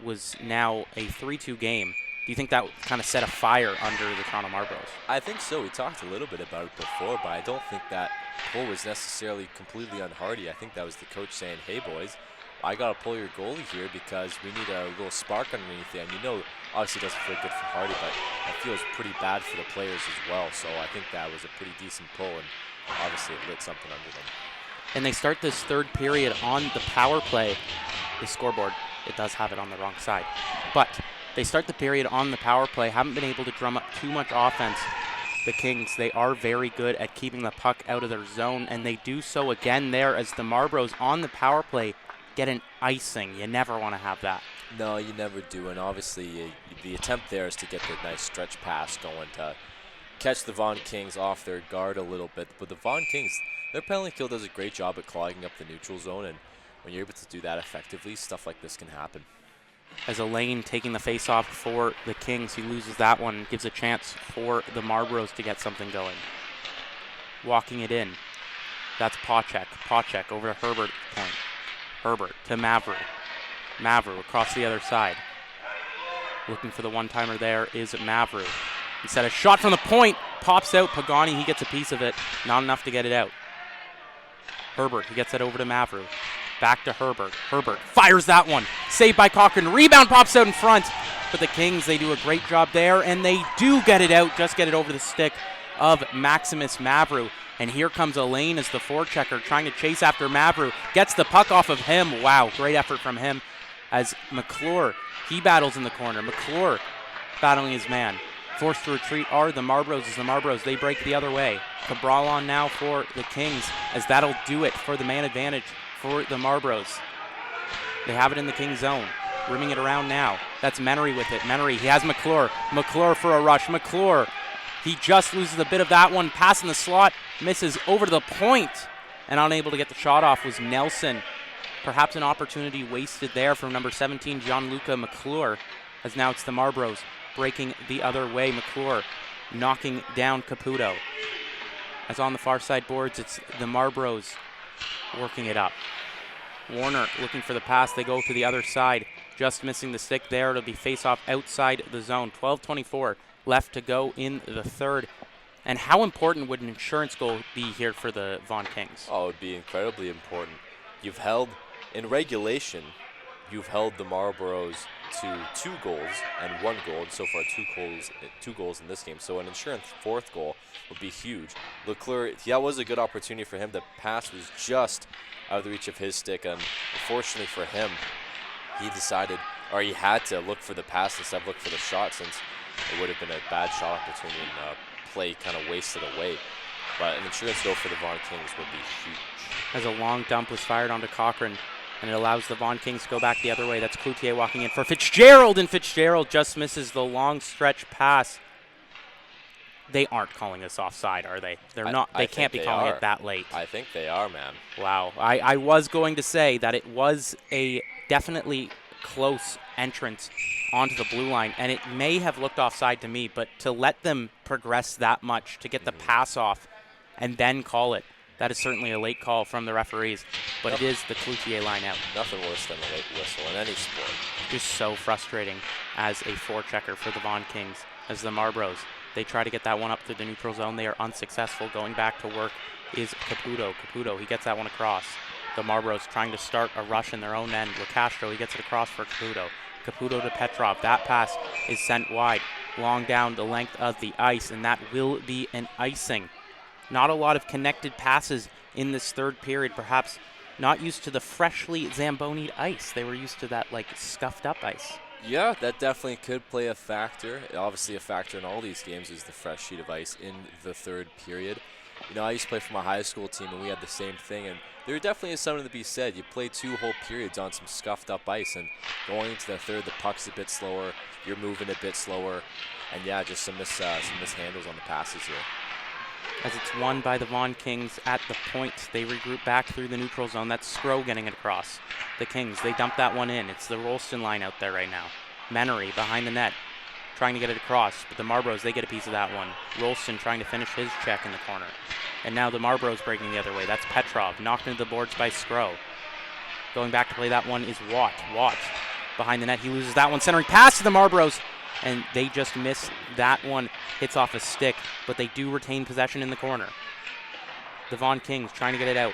was now a 3-2 game. Do you think that kind of set a fire under the Toronto Marlboros?
I think so. We talked a little bit about it before, but I don't think that pull was necessarily completely on Hardy. I think that was the coach saying, hey, boys, I got to pull your goalie here because we need a little spark underneath it. And obviously it doesn't feel good for Hardy, but it feels pretty bad for the players as well. So I think that was a pretty decent pull, and obviously it lit something under them.
And they start this third period on the power play. The scoreboard, it does have it on the wrong side. But they start the period on the power play, haven't been able to drum up too much offense. The Kings, they are very good at keeping the puck out of their zone, and they do so again there as the Marlboros on the power play get an icing. You never want to have that.
No, you never do, and obviously the attempt there is to get the nice stretch pass going to catch the Vaughan Kings off their guard a little bit. But the Vaughan Kings, their penalty kill does a great job at clogging up the neutral zone, and when you're able to do that effectively, stuff like this can happen.
As Elaine taking the face-off for the Kings, he loses that one, gives a chance for the Marlboros to get something going. Walking it in, that's Pawchek. Pawchek over to Herbert point. Herbert to Mavru. Mavru across the other side. Looking for the one-timer there is Mavru. He set a shot from the point, pops out. Pagani, he gets a piece of it, not enough to get it out. Herbert, he gets it over to Mavru. Back to Herbert. Herbert fires that one. Saved by Cochran. Rebound pops out in front. But the Kings, they do a great job there, and they do get it out. Just get it over the stick of Maximus Mavru. And here comes Elaine as the forechecker trying to chase after Mavru. Gets the puck off of him. Wow, great effort from him. As McClure, he battles in the corner. McClure battling his man. Forced to retreat are the Marlboros as the Marlboros, they break the other way. Cabral on now for the Kings, as that'll do it for the man advantage for the Marlboros. They have it in the Kings zone. Rimming it around now. That's Menery with it. Menery, he has McClure. McClure for a rush. McClure, he just loses a bit of that one. Pass in the slot, misses over to the point. And unable to get the shot off was Nelson. Perhaps an opportunity wasted there from number 17, Gianluca McClure. As now it's the Marlboros breaking the other way. McClure knocking down Caputo. As on the far side boards, it's the Marlboros working it up. Warner looking for the pass. They go to the other side. Just missing the stick there. It'll be face-off outside the zone. 12:24 left to go in the third. And how important would an insurance goal be here for the Vaughan Kings?
Oh, it would be incredibly important. You've held, in regulation, you've held the Marlboros to 2 goals and 1 goal, and so far 2 goals in this game. So an insurance 4th goal would be huge. Leclerc, that was a good opportunity for him. The pass was just out of the reach of his stick, and unfortunately for him, he decided, or he had to look for the pass instead of look for the shot, since it would have been a bad shot opportunity and play kind of wasted away. But an insurance goal for the Vaughan Kings would be huge.
As a long dump was fired onto Cochran, and it allows the Vaughan Kings to go back the other way. That's Cloutier walking in for Fitzgerald, and Fitzgerald just misses the long stretch pass. They aren't calling this offside, are they? They're not. They can't be calling it that late.
I think they are, man.
Wow. I was going to say that it was a definitely close entrance onto the blue line, and it may have looked offside to me, but to let them progress that much, to get the pass off and then call it, that is certainly a late call from the referees, but it is the Cloutier line out.
Nothing worse than a late whistle in any sport.
Just so frustrating as a forechecker for the Vaughan Kings, as the Marlboros, they try to get that one up through the neutral zone. They are unsuccessful. Going back to work is Caputo. Caputo, he gets that one across. The Marlboros trying to start a rush in their own end. LaCastro, he gets it across for Caputo. Caputo to Petrov. That pass is sent wide, long down the length of the ice, and that will be an icing. Not a lot of connected passes in this third period, perhaps not used to the freshly Zamboni'd ice. They were used to that, like, scuffed up ice.
Yeah, that definitely could play a factor. Obviously, a factor in all these games is the fresh sheet of ice in the third period. You know, I used to play for my high school team, and we had the same thing, and there definitely is something to be said. You play 2 whole periods on some scuffed up ice, and going into the third, the puck's a bit slower, you're moving a bit slower, and yeah, just some mishandles on the passes here.
As it's won by the Vaughan Kings at the point, they regroup back through the neutral zone. That's Scrow getting it across. The Kings, they dump that one in. It's the Rolston line out there right now. Menery behind the net, trying to get it across, but the Marlboros, they get a piece of that one. Rolston trying to finish his check in the corner. And now the Marlboros breaking the other way. That's Petrov, knocked into the boards by Scrow. Going back to play that one is Watt. Watt behind the net, he loses that one. Centering pass to the Marlboros, and they just miss that one. Hits off a stick, but they do retain possession in the corner. The Vaughan Kings trying to get it out.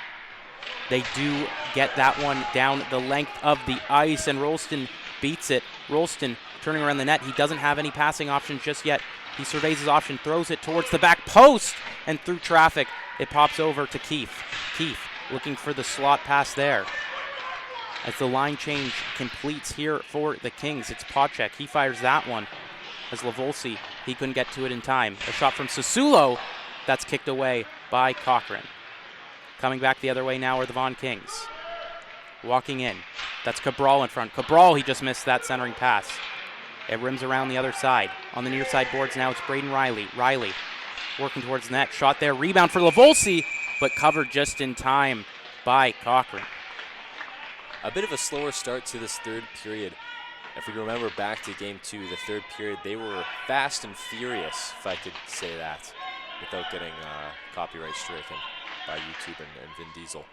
They do get that one down the length of the ice, and Rolston beats it. Rolston turning around the net. He doesn't have any passing options just yet. He surveys his option, throws it towards the back post, and through traffic, it pops over to Keefe. Keefe looking for the slot pass there. As the line change completes here for the Kings, it's Pocek. He fires that one. As Lavolsi, he couldn't get to it in time. A shot from Sasulo, that's kicked away by Cochran. Coming back the other way now are the Vaughan Kings. Walking in, that's Cabral in front. Cabral, he just missed that centering pass. It rims around the other side. On the near side boards now, it's Braden Riley. Riley working towards the net. Shot there, rebound for Lavolsi, but covered just in time by Cochran.
A bit of a slower start to this third period. If we remember back to game 2, the third period, they were fast and furious, if I could say that, without getting copyright stricken by YouTube and Vin Diesel.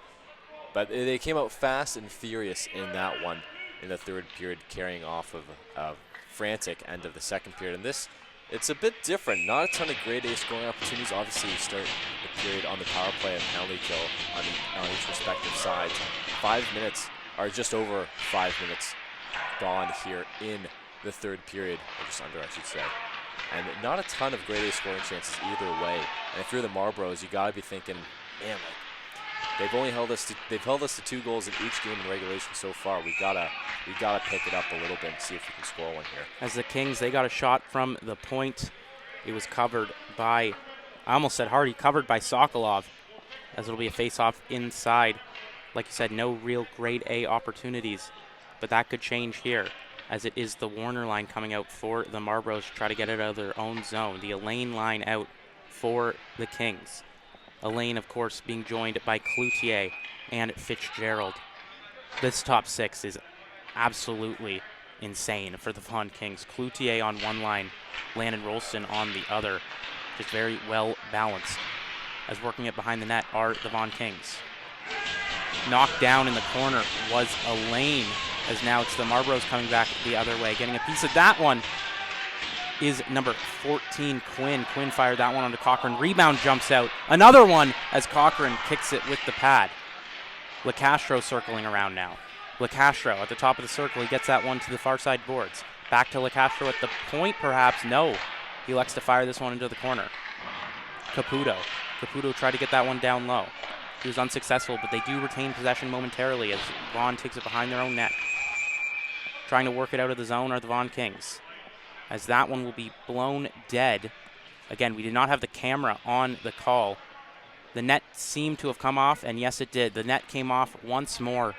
But they came out fast and furious in that one in the third period, carrying off of a frantic end of the second period. And this, it's a bit different. Not a ton of grade A scoring opportunities. Obviously, you start the period on the power play and penalty kill on each respective side. 5 minutes, or just over 5 minutes, gone here in the third period, or just under, I should say. And not a ton of grade A scoring chances either way. And if you're the Marlboros, you got to be thinking, man, they've held us to 2 goals in each game in regulation so far. We gotta pick it up a little bit and see if we can score one here.
As the Kings, they got a shot from the point. It was covered by, I almost said Hardy, covered by Sokolov, as it'll be a face-off inside. Like you said, no real grade A opportunities, but that could change here, as it is the Warner line coming out for the Marlboros to try to get it out of their own zone. The Elaine line out for the Kings. Elaine, of course, being joined by Cloutier and Fitzgerald. This top 6 is absolutely insane for the Vaughan Kings. Cloutier on one line, Landon Rolston on the other. Just very well balanced. As working it behind the net are the Vaughan Kings. Knocked down in the corner was Elaine, as now it's the Marlboros coming back the other way. Getting a piece of that one is number 14, Quinn. Quinn fired that one onto Cochran. Rebound jumps out. Another one as Cochran kicks it with the pad. LaCastro circling around now. LaCastro at the top of the circle. He gets that one to the far side boards. Back to LaCastro at the point, perhaps. No. He elects to fire this one into the corner. Caputo. Caputo tried to get that one down low. He was unsuccessful, but they do retain possession momentarily as Vaughan takes it behind their own net. Trying to work it out of the zone are the Vaughan Kings, as that one will be blown dead. Again, we did not have the camera on the call. The net seemed to have come off, and yes, it did. The net came off once more.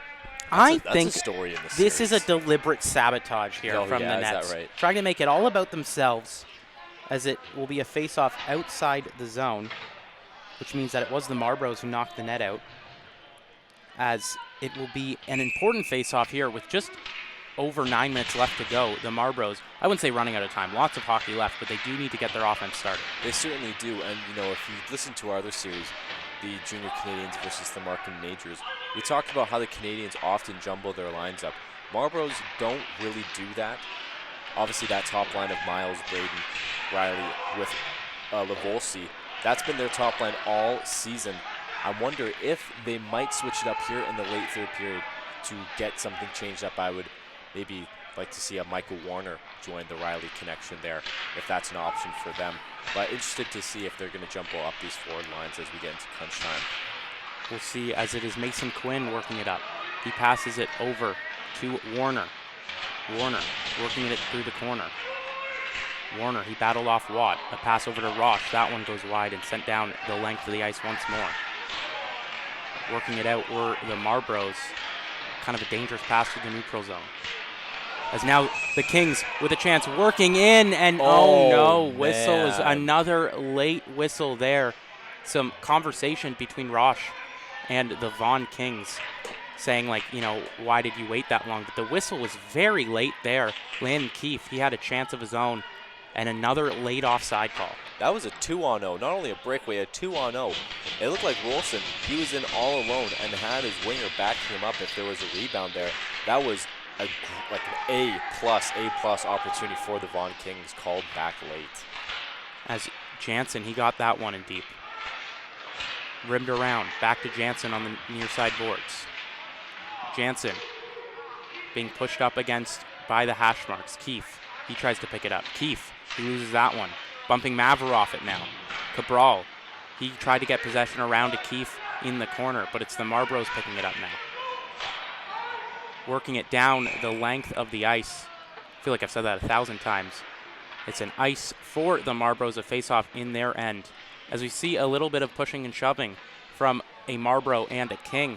I think this is a deliberate sabotage here from the Nets.
Is that right?
Trying to make it all about themselves, as it will be a face-off outside the zone, which means that it was the Marlboros who knocked the net out, as it will be an important face-off here with just over 9 minutes left to go. The Marlboros, I wouldn't say running out of time, lots of hockey left, but they do need to get their offense started.
They certainly do, and if you listen to our other series, the Junior Canadians versus the Markham Majors, we talked about how the Canadians often jumble their lines up. Marlboros don't really do that. Obviously, that top line of Miles, Braden, Riley with Lavolsi, that's been their top line all season. I wonder if they might switch it up here in the late third period to get something changed up. I would maybe like to see a Michael Warner join the Riley connection there, if that's an option for them. But interested to see if they're going to jumble up these forward lines as we get into crunch time.
We'll see, as it is Mason Quinn working it up. He passes it over to Warner. Warner working it through the corner. Warner, he battled off Watt. A pass over to Roche. That one goes wide and sent down the length of the ice once more. Working it out were the Marlboros. Kind of a dangerous pass through the neutral zone. As now the Kings with a chance working in, and oh no, whistle is another late whistle there. Some conversation between Roche and the Vaughan Kings saying, like, why did you wait that long? But the whistle was very late there. Landon Keefe, he had a chance of his own, and another late offside call.
That was a 2-on-0, not only a breakaway, a 2-on-0. It looked like Rolson, he was in all alone and had his winger backing him up if there was a rebound there. That was an A-plus opportunity for the Vaughan Kings, called back late.
As Jansen, he got that one in deep. Rimmed around, back to Jansen on the near side boards. Jansen being pushed up against by the hash marks. Keefe, he tries to pick it up. Keefe, he loses that one. Bumping Maveroff it now. Cabral, he tried to get possession around to Keefe in the corner, but it's the Marlboros picking it up now. Working it down the length of the ice. I feel like I've said that 1,000 times. It's an ice for the Marlboros, a face-off in their end. As we see a little bit of pushing and shoving from a Marlboro and a King.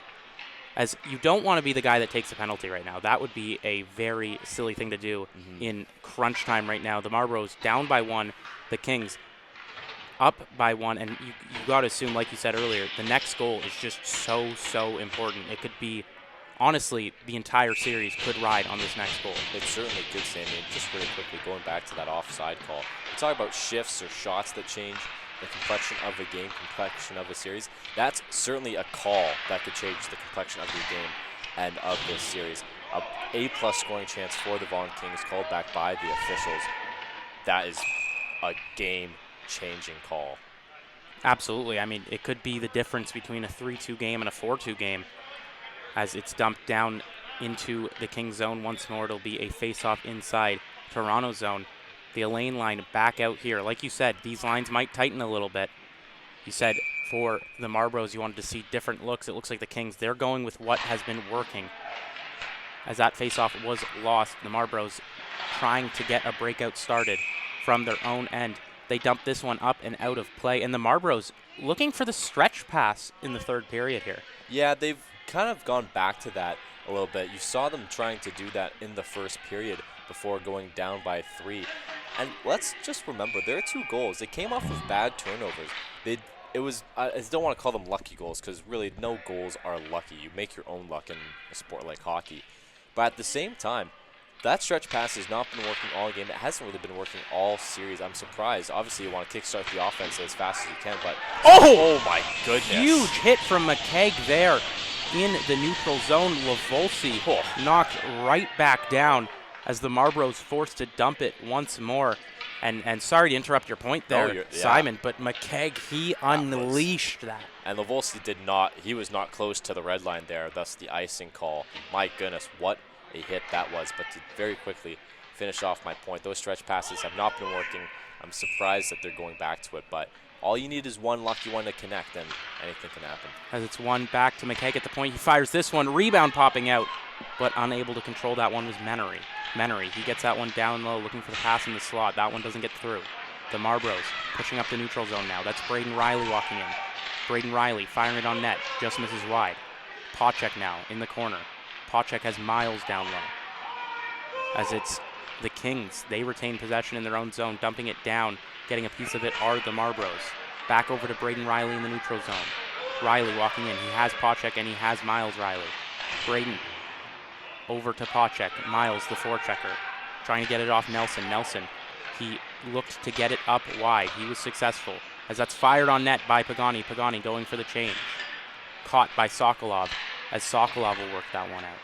As you don't want to be the guy that takes a penalty right now. That would be a very silly thing to do in crunch time right now. The Marlboros down by 1, the Kings up by 1, and you got to assume, like you said earlier, the next goal is just so important. It could be, honestly, the entire series could ride on this next goal.
It certainly could, Sammy. And just really quickly, going back to that offside call, we talk about shifts or shots that change the complexion of a game, complexion of a series. That's certainly a call that could change the complexion of your game and of this series. A A-plus scoring chance for the Vaughan Kings called back by the officials. That is a game-changing call.
Absolutely. I mean, it could be the difference between a 3-2 game and a 4-2 game. As it's dumped down into the Kings zone once more, it'll be a face-off inside Toronto zone. The Elaine line back out here. Like you said, these lines might tighten a little bit. You said for the Marlboros you wanted to see different looks. It looks like the Kings, they're going with what has been working. As that face-off was lost, the Marlboros trying to get a breakout started from their own end. They dump this one up and out of play, and the Marlboros looking for the stretch pass in the third period here.
Yeah, they've kind of gone back to that a little bit. You saw them trying to do that in the first period before going down by 3. And let's just remember, their 2 goals, they came off of bad turnovers. I don't want to call them lucky goals, because really no goals are lucky. You make your own luck in a sport like hockey. But at the same time, that stretch pass has not been working all game. It hasn't really been working all series. I'm surprised. Obviously, you want to kickstart the offense as fast as you can, but oh my goodness.
Huge hit from McKegg there in the neutral zone. Lavolsi knocked right back down as the Marlboros forced to dump it once more. And sorry to interrupt your point there, Simon, but McKegg, he unleashed that.
And Lavolsi he was not close to the red line there, thus the icing call. My goodness, what a hit that was. But to very quickly finish off my point, those stretch passes have not been working. I'm surprised that they're going back to it, but all you need is one lucky one to connect, and anything can happen.
As it's one back to McKegg at the point, he fires this one, rebound popping out, but unable to control that one was Menery. He gets that one down low, looking for the pass in the slot. That one doesn't get through. The Marlboros pushing up the neutral zone now. That's Braden Riley walking in. Braden Riley firing it on net, just misses wide. Pawchek now in the corner. Pawchek has Miles down low. As it's the Kings, they retain possession in their own zone, dumping it down. Getting a piece of it are the Marlboros. Back over to Braden Riley in the neutral zone. Riley walking in. He has Pawchek and he has Miles Riley. Braden over to Pacek. Miles, the forechecker, trying to get it off Nelson. Nelson, he looked to get it up wide. He was successful as that's fired on net by Pagani. Pagani going for the change. Caught by Sokolov as Sokolov will work that one out.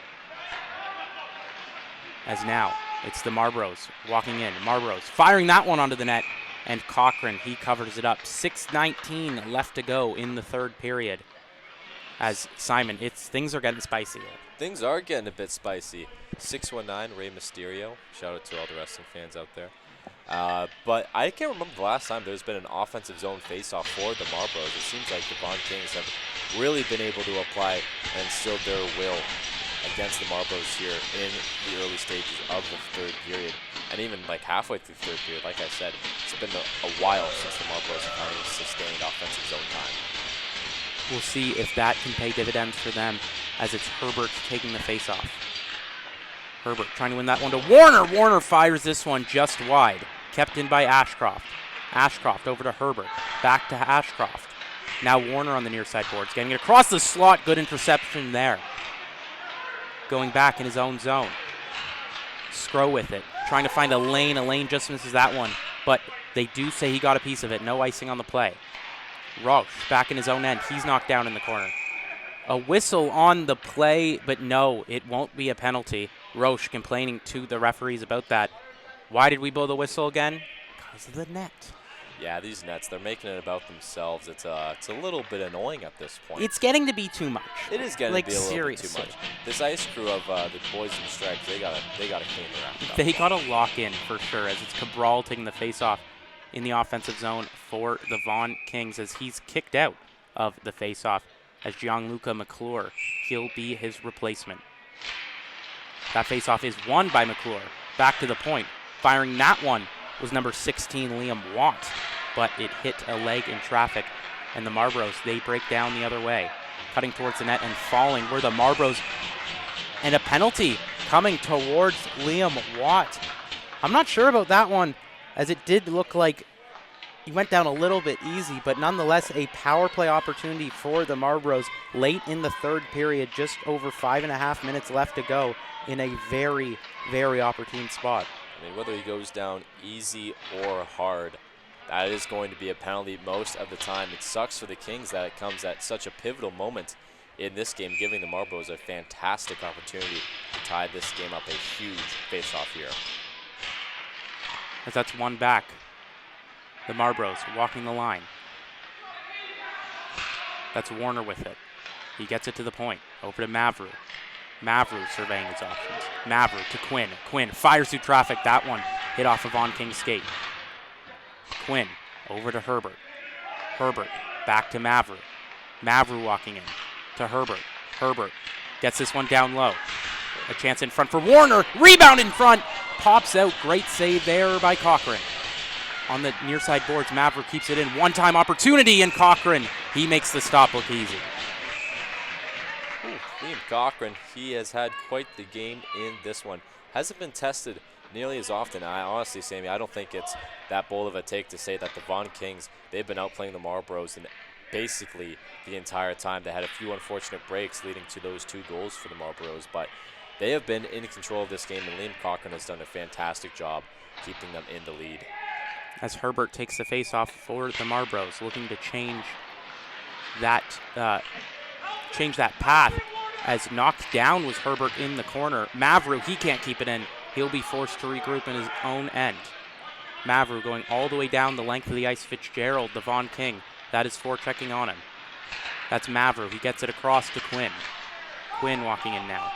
As now, it's the Marlboros walking in. Marlboros firing that one onto the net. And Cochran, he covers it up. 6:19 left to go in the third period. As Simon, things are getting spicy here.
Things are getting a bit spicy. 619, Rey Mysterio. Shout out to all the wrestling fans out there. But I can't remember the last time there's been an offensive zone face-off for the Marlboros. It seems like the Vaughan Kings have really been able to apply and instill their will against the Marlboros here in the early stages of the third period. And even like halfway through the third period, like I said, it's been a while since the Marlboros have finally sustained offensive zone time.
We'll see if that can pay dividends for them as it's Herbert taking the face-off. Herbert trying to win that one to Warner. Warner fires this one just wide. Kept in by Ashcroft. Ashcroft over to Herbert. Back to Ashcroft. Now Warner on the near side boards. Getting it across the slot. Good interception there. Going back in his own zone. Scrow with it. Trying to find a lane. A lane just misses that one. But they do say he got a piece of it. No icing on the play. Roche back in his own end. He's knocked down in the corner. A whistle on the play, but no, it won't be a penalty. Roche complaining to the referees about that. Why did we blow the whistle again? Because of the net.
Yeah, these nets, they're making it about themselves. It's a little bit annoying at this point.
It's getting to be too much.
It is getting to be a little bit too
seriously.
much. This ice crew of the boys in stripes, they gotta clean their act up.
They got to lock in for sure as it's Cabral taking the face-off in the offensive zone for the Vaughan Kings as he's kicked out of the face-off as Gianluca McClure, he'll be his replacement. That face-off is won by McClure. Back to the point. Firing that one was number 16, Liam Watt, but it hit a leg in traffic, and the Marlboros, they break down the other way. Cutting towards the net and falling were the Marlboros, and a penalty coming towards Liam Watt. I'm not sure about that one, as it did look like he went down a little bit easy, but nonetheless a power play opportunity for the Marlboros late in the third period, just over 5.5 minutes left to go in a very, very opportune spot.
I mean, whether he goes down easy or hard, that is going to be a penalty most of the time. It sucks for the Kings that it comes at such a pivotal moment in this game, giving the Marlboros a fantastic opportunity to tie this game up, a huge face-off here.
As that's one back. The Marlboros walking the line. That's Warner with it. He gets it to the point. Over to Mavru. Mavru surveying his options. Mavru to Quinn. Quinn fires through traffic. That one hit off of Vaughan King's skate. Quinn over to Herbert. Herbert back to Mavru. Mavru walking in to Herbert. Herbert gets this one down low. A chance in front for Warner. Rebound in front. Pops out. Great save there by Cochran. On the near side boards, Maverick keeps it in. One-time opportunity, and Cochran, he makes the stop look easy.
Liam Cochran, he has had quite the game in this one. Hasn't been tested nearly as often. I honestly, Sammy, I don't think it's that bold of a take to say that the Vaughan Kings, they've been outplaying the Marlboros and basically the entire time. They had a few unfortunate breaks leading to those 2 goals for the Marlboros, but they have been in control of this game, and Liam Cochran has done a fantastic job keeping them in the lead.
As Herbert takes the face-off for the Marlboros, looking to change that path. As knocked down was Herbert in the corner. Mavru, he can't keep it in. He'll be forced to regroup in his own end. Mavru going all the way down the length of the ice. Fitzgerald, the Vaughan King, that is forechecking on him. That's Mavru. He gets it across to Quinn. Quinn walking in now.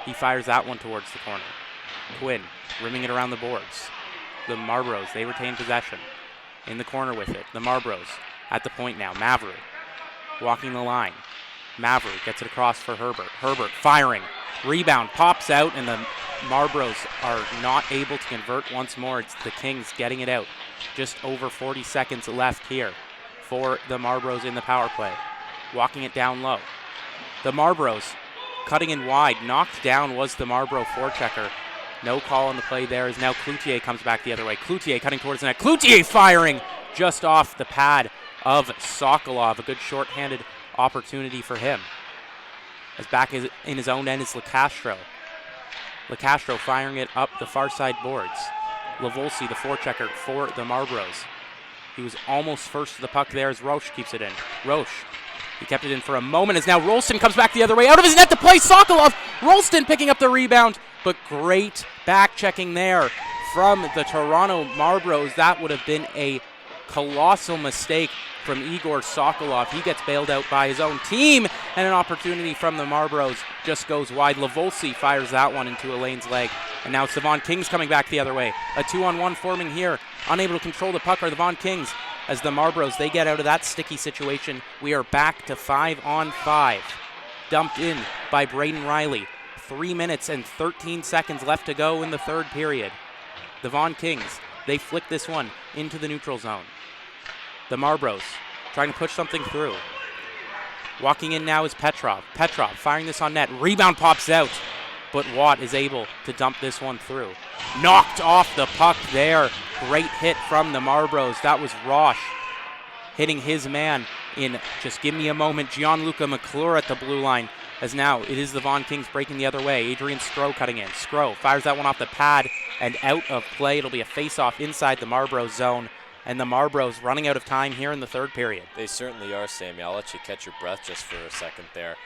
He fires that one towards the corner. Quinn rimming it around the boards. The Marlboros, they retain possession. In the corner with it. The Marlboros at the point now. Mavru walking the line. Mavru gets it across for Herbert. Herbert firing. Rebound pops out, and the Marlboros are not able to convert once more. It's the Kings getting it out. Just over 40 seconds left here for the Marlboros in the power play. Walking it down low. The Marlboros cutting in wide. Knocked down was the Marlboro forechecker. No call on the play there as now Cloutier comes back the other way. Cloutier cutting towards the net. Cloutier firing just off the pad of Sokolov. A good shorthanded opportunity for him. As back in his own end is LeCastro. LeCastro firing it up the far side boards. Lavolsi, the forechecker for the Marlboros. He was almost first to the puck there as Roche keeps it in. Roche, he kept it in for a moment as now Rolston comes back the other way. Out of his net to play Sokolov. Rolston picking up the rebound, but great back checking there from the Toronto Marlboros. That would have been a colossal mistake from Igor Sokolov. He gets bailed out by his own team, and an opportunity from the Marlboros just goes wide. Lavolsi fires that one into Elaine's leg, and now it's the Vaughan Kings coming back the other way. A 2-on-1 forming here. Unable to control the puck are the Vaughan Kings as the Marlboros, they get out of that sticky situation. We are back to 5-on-5. Dumped in by Braden Riley. 3 minutes and 13 seconds left to go in the third period. The Vaughan Kings, they flick this one into the neutral zone. The Marlboros trying to push something through. Walking in now is Petrov. Petrov firing this on net. Rebound pops out, but Watt is able to dump this one through. Knocked off the puck there. Great hit from the Marlboros. That was Roche hitting his man in just give me a moment. Gianluca McClure at the blue line, as now it is the Vaughan Kings breaking the other way. Adrian Skro cutting in. Skro fires that one off the pad and out of play. It'll be a face-off inside the Marlboros zone. And the Marlboros running out of time here in the third period.
They certainly are, Sammy. I'll let you catch your breath just for a second there.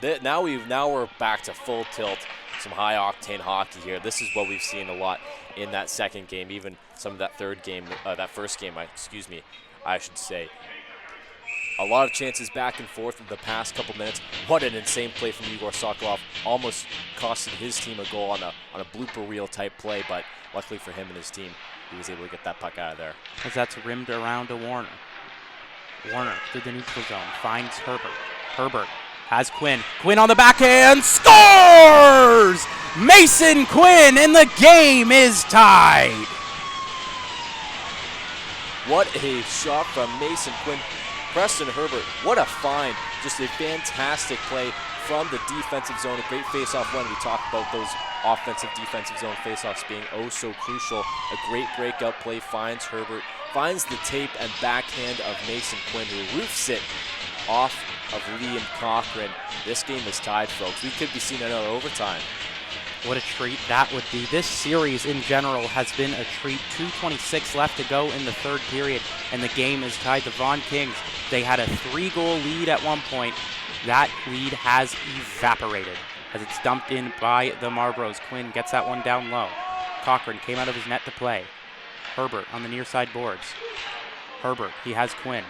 Now we're back to full tilt, some high-octane hockey here. This is what we've seen a lot in that second game, even some of that first game, I should say. A lot of chances back and forth in the past couple minutes. What an insane play from Igor Sokolov. Almost costing his team a goal on a blooper reel type play, but luckily for him and his team, he was able to get that puck out of there.
As that's rimmed around to Warner. Warner through the neutral zone, finds Herbert. Herbert has Quinn. Quinn on the backhand, scores! Mason Quinn, and the game is tied.
What a shot from Mason Quinn. Preston Herbert, what a find. Just a fantastic play from the defensive zone. A great face-off when we talk about those offensive, defensive zone face-offs being oh so crucial. A great breakout play finds Herbert, finds the tape and backhand of Mason Quinn, who roofs it off of Liam Cochran. This game is tied, folks. We could be seeing another overtime.
What a treat that would be. This series in general has been a treat. 2:26 left to go in the third period, and the game is tied. The Vaughan Kings, they had a 3-goal lead at one point. That lead has evaporated as it's dumped in by the Marlboros. Quinn gets that one down low. Cochran came out of his net to play. Herbert on the near side boards. Herbert, he has Quinn.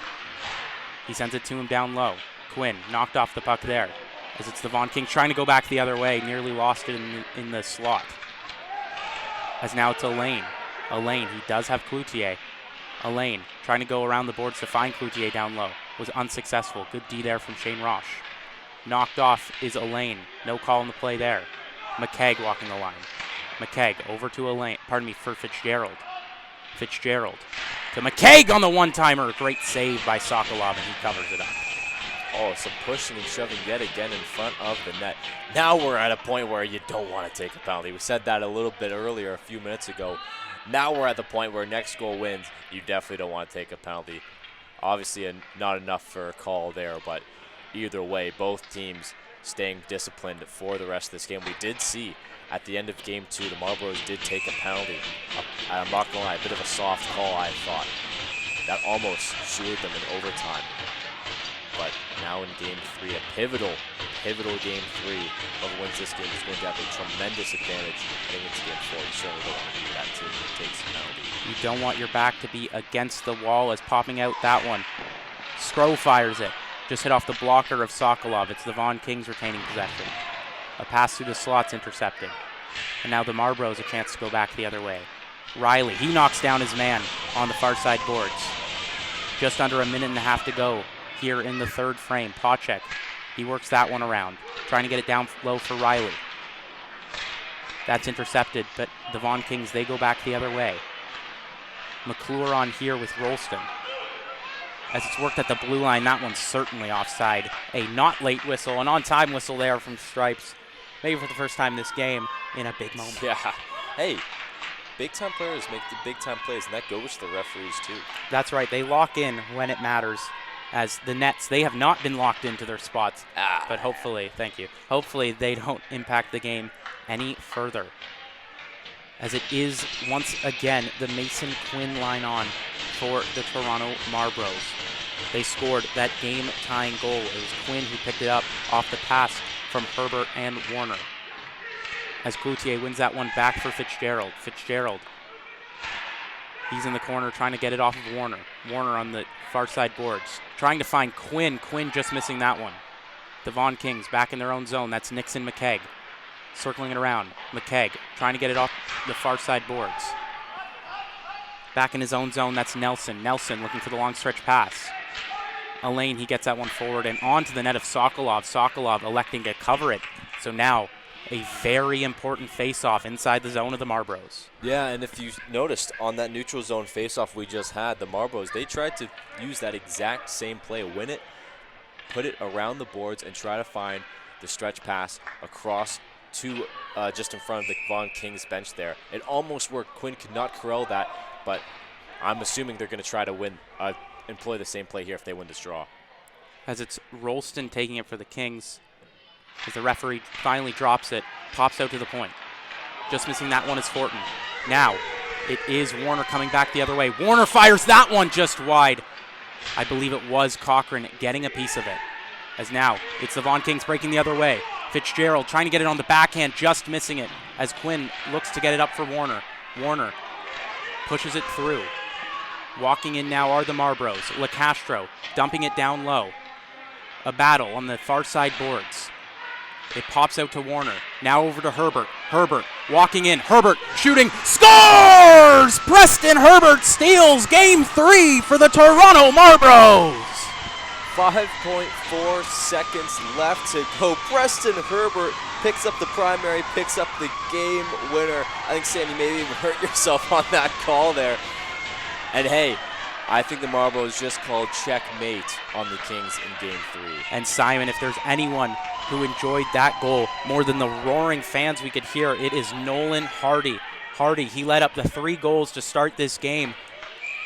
He sends it to him down low. Quinn knocked off the puck there as it's the Vaughan Kings trying to go back the other way. Nearly lost it in the slot. As now it's Elaine. Elaine, he does have Cloutier. Elaine trying to go around the boards to find Cloutier down low. Was unsuccessful. Good D there from Shane Roche. Knocked off is Elaine. No call in the play there. McKegg walking the line. McKegg over to Elaine. For Fitzgerald. Fitzgerald to McKegg on the one-timer. Great save by Sokolov, and he covers it up.
Oh, some pushing and shoving yet again in front of the net. Now we're at a point where you don't want to take a penalty. We said that a little bit earlier, a few minutes ago. Now we're at the point where next goal wins. You definitely don't want to take a penalty. Obviously, not enough for a call there, but either way, both teams staying disciplined for the rest of this game. We did see at the end of Game 2, the Marlboros did take a penalty. I'm not going to lie, a bit of a soft call, I thought. That almost shielded them in overtime. But now in Game 3, a pivotal Game 3. Whoever wins this game is going to have a tremendous advantage heading into Game 4. You certainly don't want to be that team that takes a penalty.
You don't want your back to be against the wall as popping out that one. Skro fires it. Just hit off the blocker of Sokolov. It's the Vaughan Kings retaining possession. A pass through the slots intercepted. And now the Marlboros a chance to go back the other way. Riley, he knocks down his man on the far side boards. Just under a minute and a half to go here in the third frame. Pacek, he works that one around, trying to get it down low for Riley. That's intercepted, but the Vaughan Kings, they go back the other way. McClure on here with Rolston. As it's worked at the blue line, that one's certainly offside. A not late whistle, an on-time whistle there from Stripes. Maybe for the first time this game in a big moment.
Yeah. Hey, big-time players make the big-time plays, and that goes to the referees too.
That's right. They lock in when it matters. as the Nets, they have not been locked into their spots. But hopefully, thank you, hopefully they don't impact the game any further. As it is, once again, the Mason Quinn line on for the Toronto Marlboros. They scored that game-tying goal. It was Quinn who picked it up off the pass from Herbert and Warner. As Cloutier wins that one back for Fitzgerald. Fitzgerald, he's in the corner trying to get it off of Warner. Warner on the far side boards, trying to find Quinn. Quinn just missing that one. The Vaughan Kings back in their own zone. That's Nixon McKegg. Circling it around. McKegg trying to get it off the far side boards. Back in his own zone, that's Nelson. Nelson looking for the long stretch pass. Elaine, he gets that one forward and onto the net of Sokolov. Sokolov electing to cover it. So now a very important face-off inside the zone of the Marlboros.
Yeah, and if you noticed on that neutral zone face-off we just had, the Marlboros, they tried to use that exact same play, win it, put it around the boards, and try to find the stretch pass across to just in front of the Vaughan Kings bench there. It almost worked. Quinn could not corral that, but I'm assuming they're going to try to win, employ the same play here if they win this draw.
As it's Rolston taking it for the Kings. As the referee finally drops it, pops out to the point. Just missing that one is Fortin. Now, it is Warner coming back the other way. Warner fires that one just wide. I believe it was Cochran getting a piece of it. As now, it's the Vaughan Kings breaking the other way. Fitzgerald trying to get it on the backhand, just missing it. As Quinn looks to get it up for Warner. Warner pushes it through. Walking in now are the Marlboros. LeCastro dumping it down low. A battle on the far side boards. It pops out to Warner. Now over to Herbert. Herbert walking in. Herbert shooting. Scores! Preston Herbert steals Game 3 for the Toronto Marlboros.
5.4 seconds left to go. Preston Herbert picks up the primary, picks up the game winner. I think, Sam, you maybe even hurt yourself on that call there. And hey, I think the Marlboros just called checkmate on the Kings in Game 3.
And Simon, if there's anyone who enjoyed that goal more than the roaring fans we could hear, it is Nolan Hardy. Hardy, he led up the 3 goals to start this game.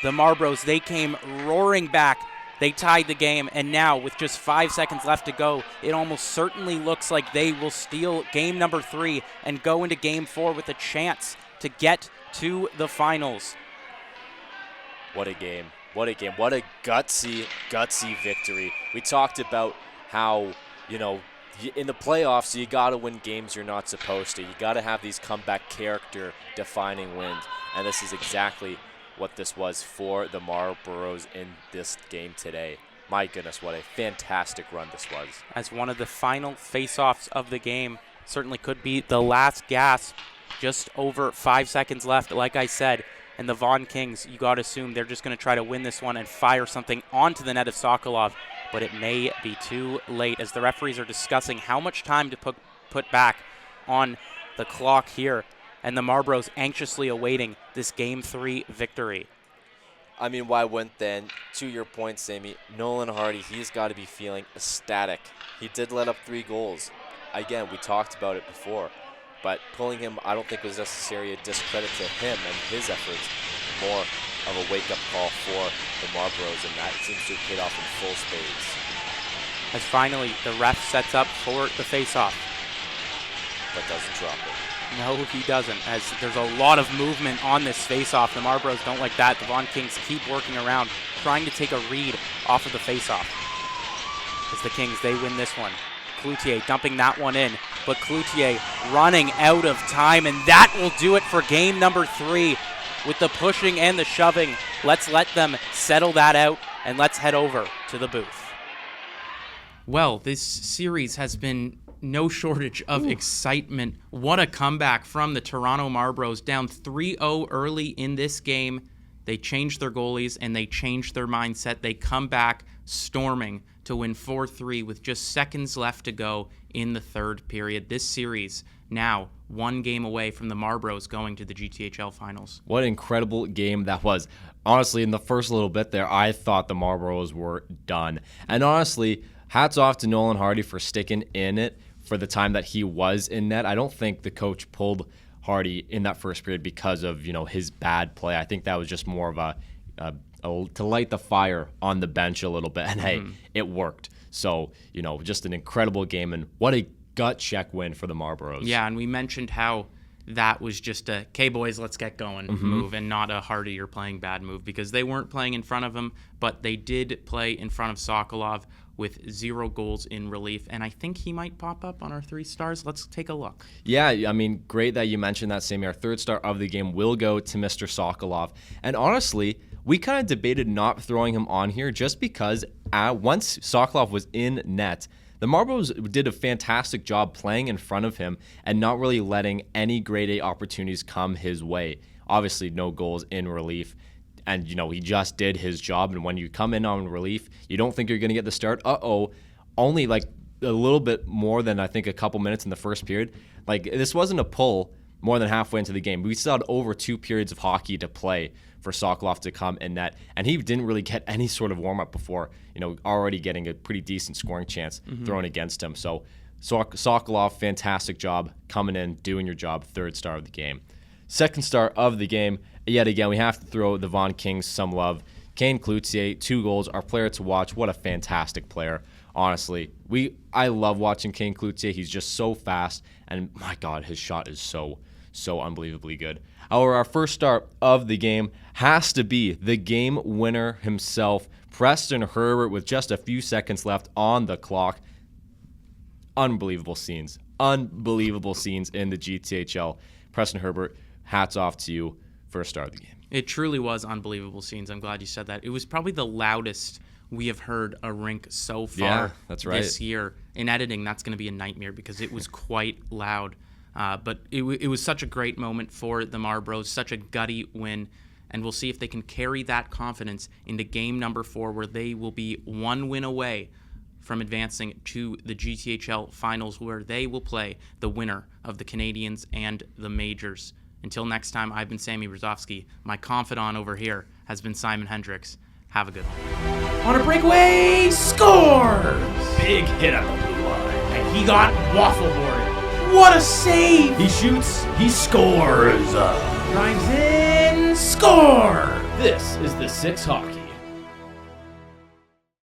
The Marlboros, they came roaring back. They tied the game, and now with just 5 seconds left to go, it almost certainly looks like they will steal game number 3 and go into Game 4 with a chance to get to the finals.
What a game. What a game. What a gutsy victory. We talked about how, in the playoffs, you got to win games you're not supposed to. You got to have these comeback character-defining wins, and this is exactly what this was for the Marlboros in this game today. My goodness, what a fantastic run this was.
As one of the final face-offs of the game, certainly could be the last gasp. Just over 5 seconds left, like I said. And the Vaughan Kings, you got to assume they're just going to try to win this one and fire something onto the net of Sokolov. But it may be too late as the referees are discussing how much time to put back on the clock here. And the Marlboros anxiously awaiting this Game 3 victory.
I mean, why wouldn't then? To your point, Sammy, Nolan Hardy, he's got to be feeling ecstatic. He did let up 3 goals. Again, we talked about it before. But pulling him, I don't think was necessarily a discredit to him and his efforts. More of a wake-up call for the Marlboros, and that seems to have paid off in full spades.
As finally, the ref sets up for the face-off.
But doesn't drop it.
No, he doesn't, as there's a lot of movement on this face-off. The Marlboros don't like that. The Vaughan Kings keep working around, trying to take a read off of the face-off. As the Kings, they win this one. Cloutier dumping that one in, but Cloutier running out of time, and that will do it for game number 3 with the pushing and the shoving. Let's let them settle that out, and let's head over to the booth.
Well, this series has been no shortage of excitement. What a comeback from the Toronto Marlboros, down 3-0 early in this game. They changed their goalies and they changed their mindset. They come back storming to win 4-3 with just seconds left to go in the third period. This series now 1 game away from the Marlboros going to the GTHL finals.
What an incredible game that was. Honestly, in the first little bit there, I thought the Marlboros were done. And honestly, hats off to Nolan Hardy for sticking in it for the time that he was in net. I don't think the coach pulled Hardy in that first period because of his bad play. I think that was just more of a to light the fire on the bench a little bit. And hey, it worked. So, just an incredible game. And what a gut check win for the Marlboros.
Yeah, and we mentioned how that was just a, okay, boys, let's get going move, and not a Hardy, you're playing bad move, because they weren't playing in front of him, but they did play in front of Sokolov with 0 goals in relief, and I think he might pop up on our 3 stars. Let's take a look.
Yeah, I mean, great that you mentioned that, Sammy. Our 3rd star of the game will go to Mr. Sokolov. And honestly, we kind of debated not throwing him on here just because once Sokolov was in net, the Marlboros did a fantastic job playing in front of him and not really letting any grade A opportunities come his way. Obviously, no goals in relief. And, he just did his job. And when you come in on relief, you don't think you're going to get the start. Only like a little bit more than I think a couple minutes in the first period. Like, this wasn't a pull more than halfway into the game. We still had over 2 periods of hockey to play for Sokolov to come in net. And he didn't really get any sort of warm-up before, already getting a pretty decent scoring chance thrown against him. So Sokolov, fantastic job coming in, doing your job, 3rd star of the game. 2nd star of the game, yet again, we have to throw the Vaughan Kings some love. Kane Cloutier, 2 goals, our player to watch. What a fantastic player. Honestly, I love watching Kane Cloutier. He's just so fast, and my God, his shot is so unbelievably good. Our 1st star of the game has to be the game winner himself, Preston Herbert, with just a few seconds left on the clock. Unbelievable scenes in the GTHL. Preston Herbert, hats off to you, 1st star of the game.
It truly was unbelievable scenes. I'm glad you said that. It was probably the loudest we have heard a rink so far this year. In editing, that's going to be a nightmare because it was quite loud. But it was such a great moment for the Marlboros, such a gutty win, and we'll see if they can carry that confidence into game number 4, where they will be 1 win away from advancing to the GTHL finals, where they will play the winner of the Canadians and the Majors. Until next time, I've been Sammy Brzozowski. My confidant over here has been Simon Hendricks. Have a good one.
On a breakaway, scores! Big hit at the blue line.
And he got waffle boarded.
What a save! He shoots, he scores.
Drives in, score!
This is the 6 Hockey.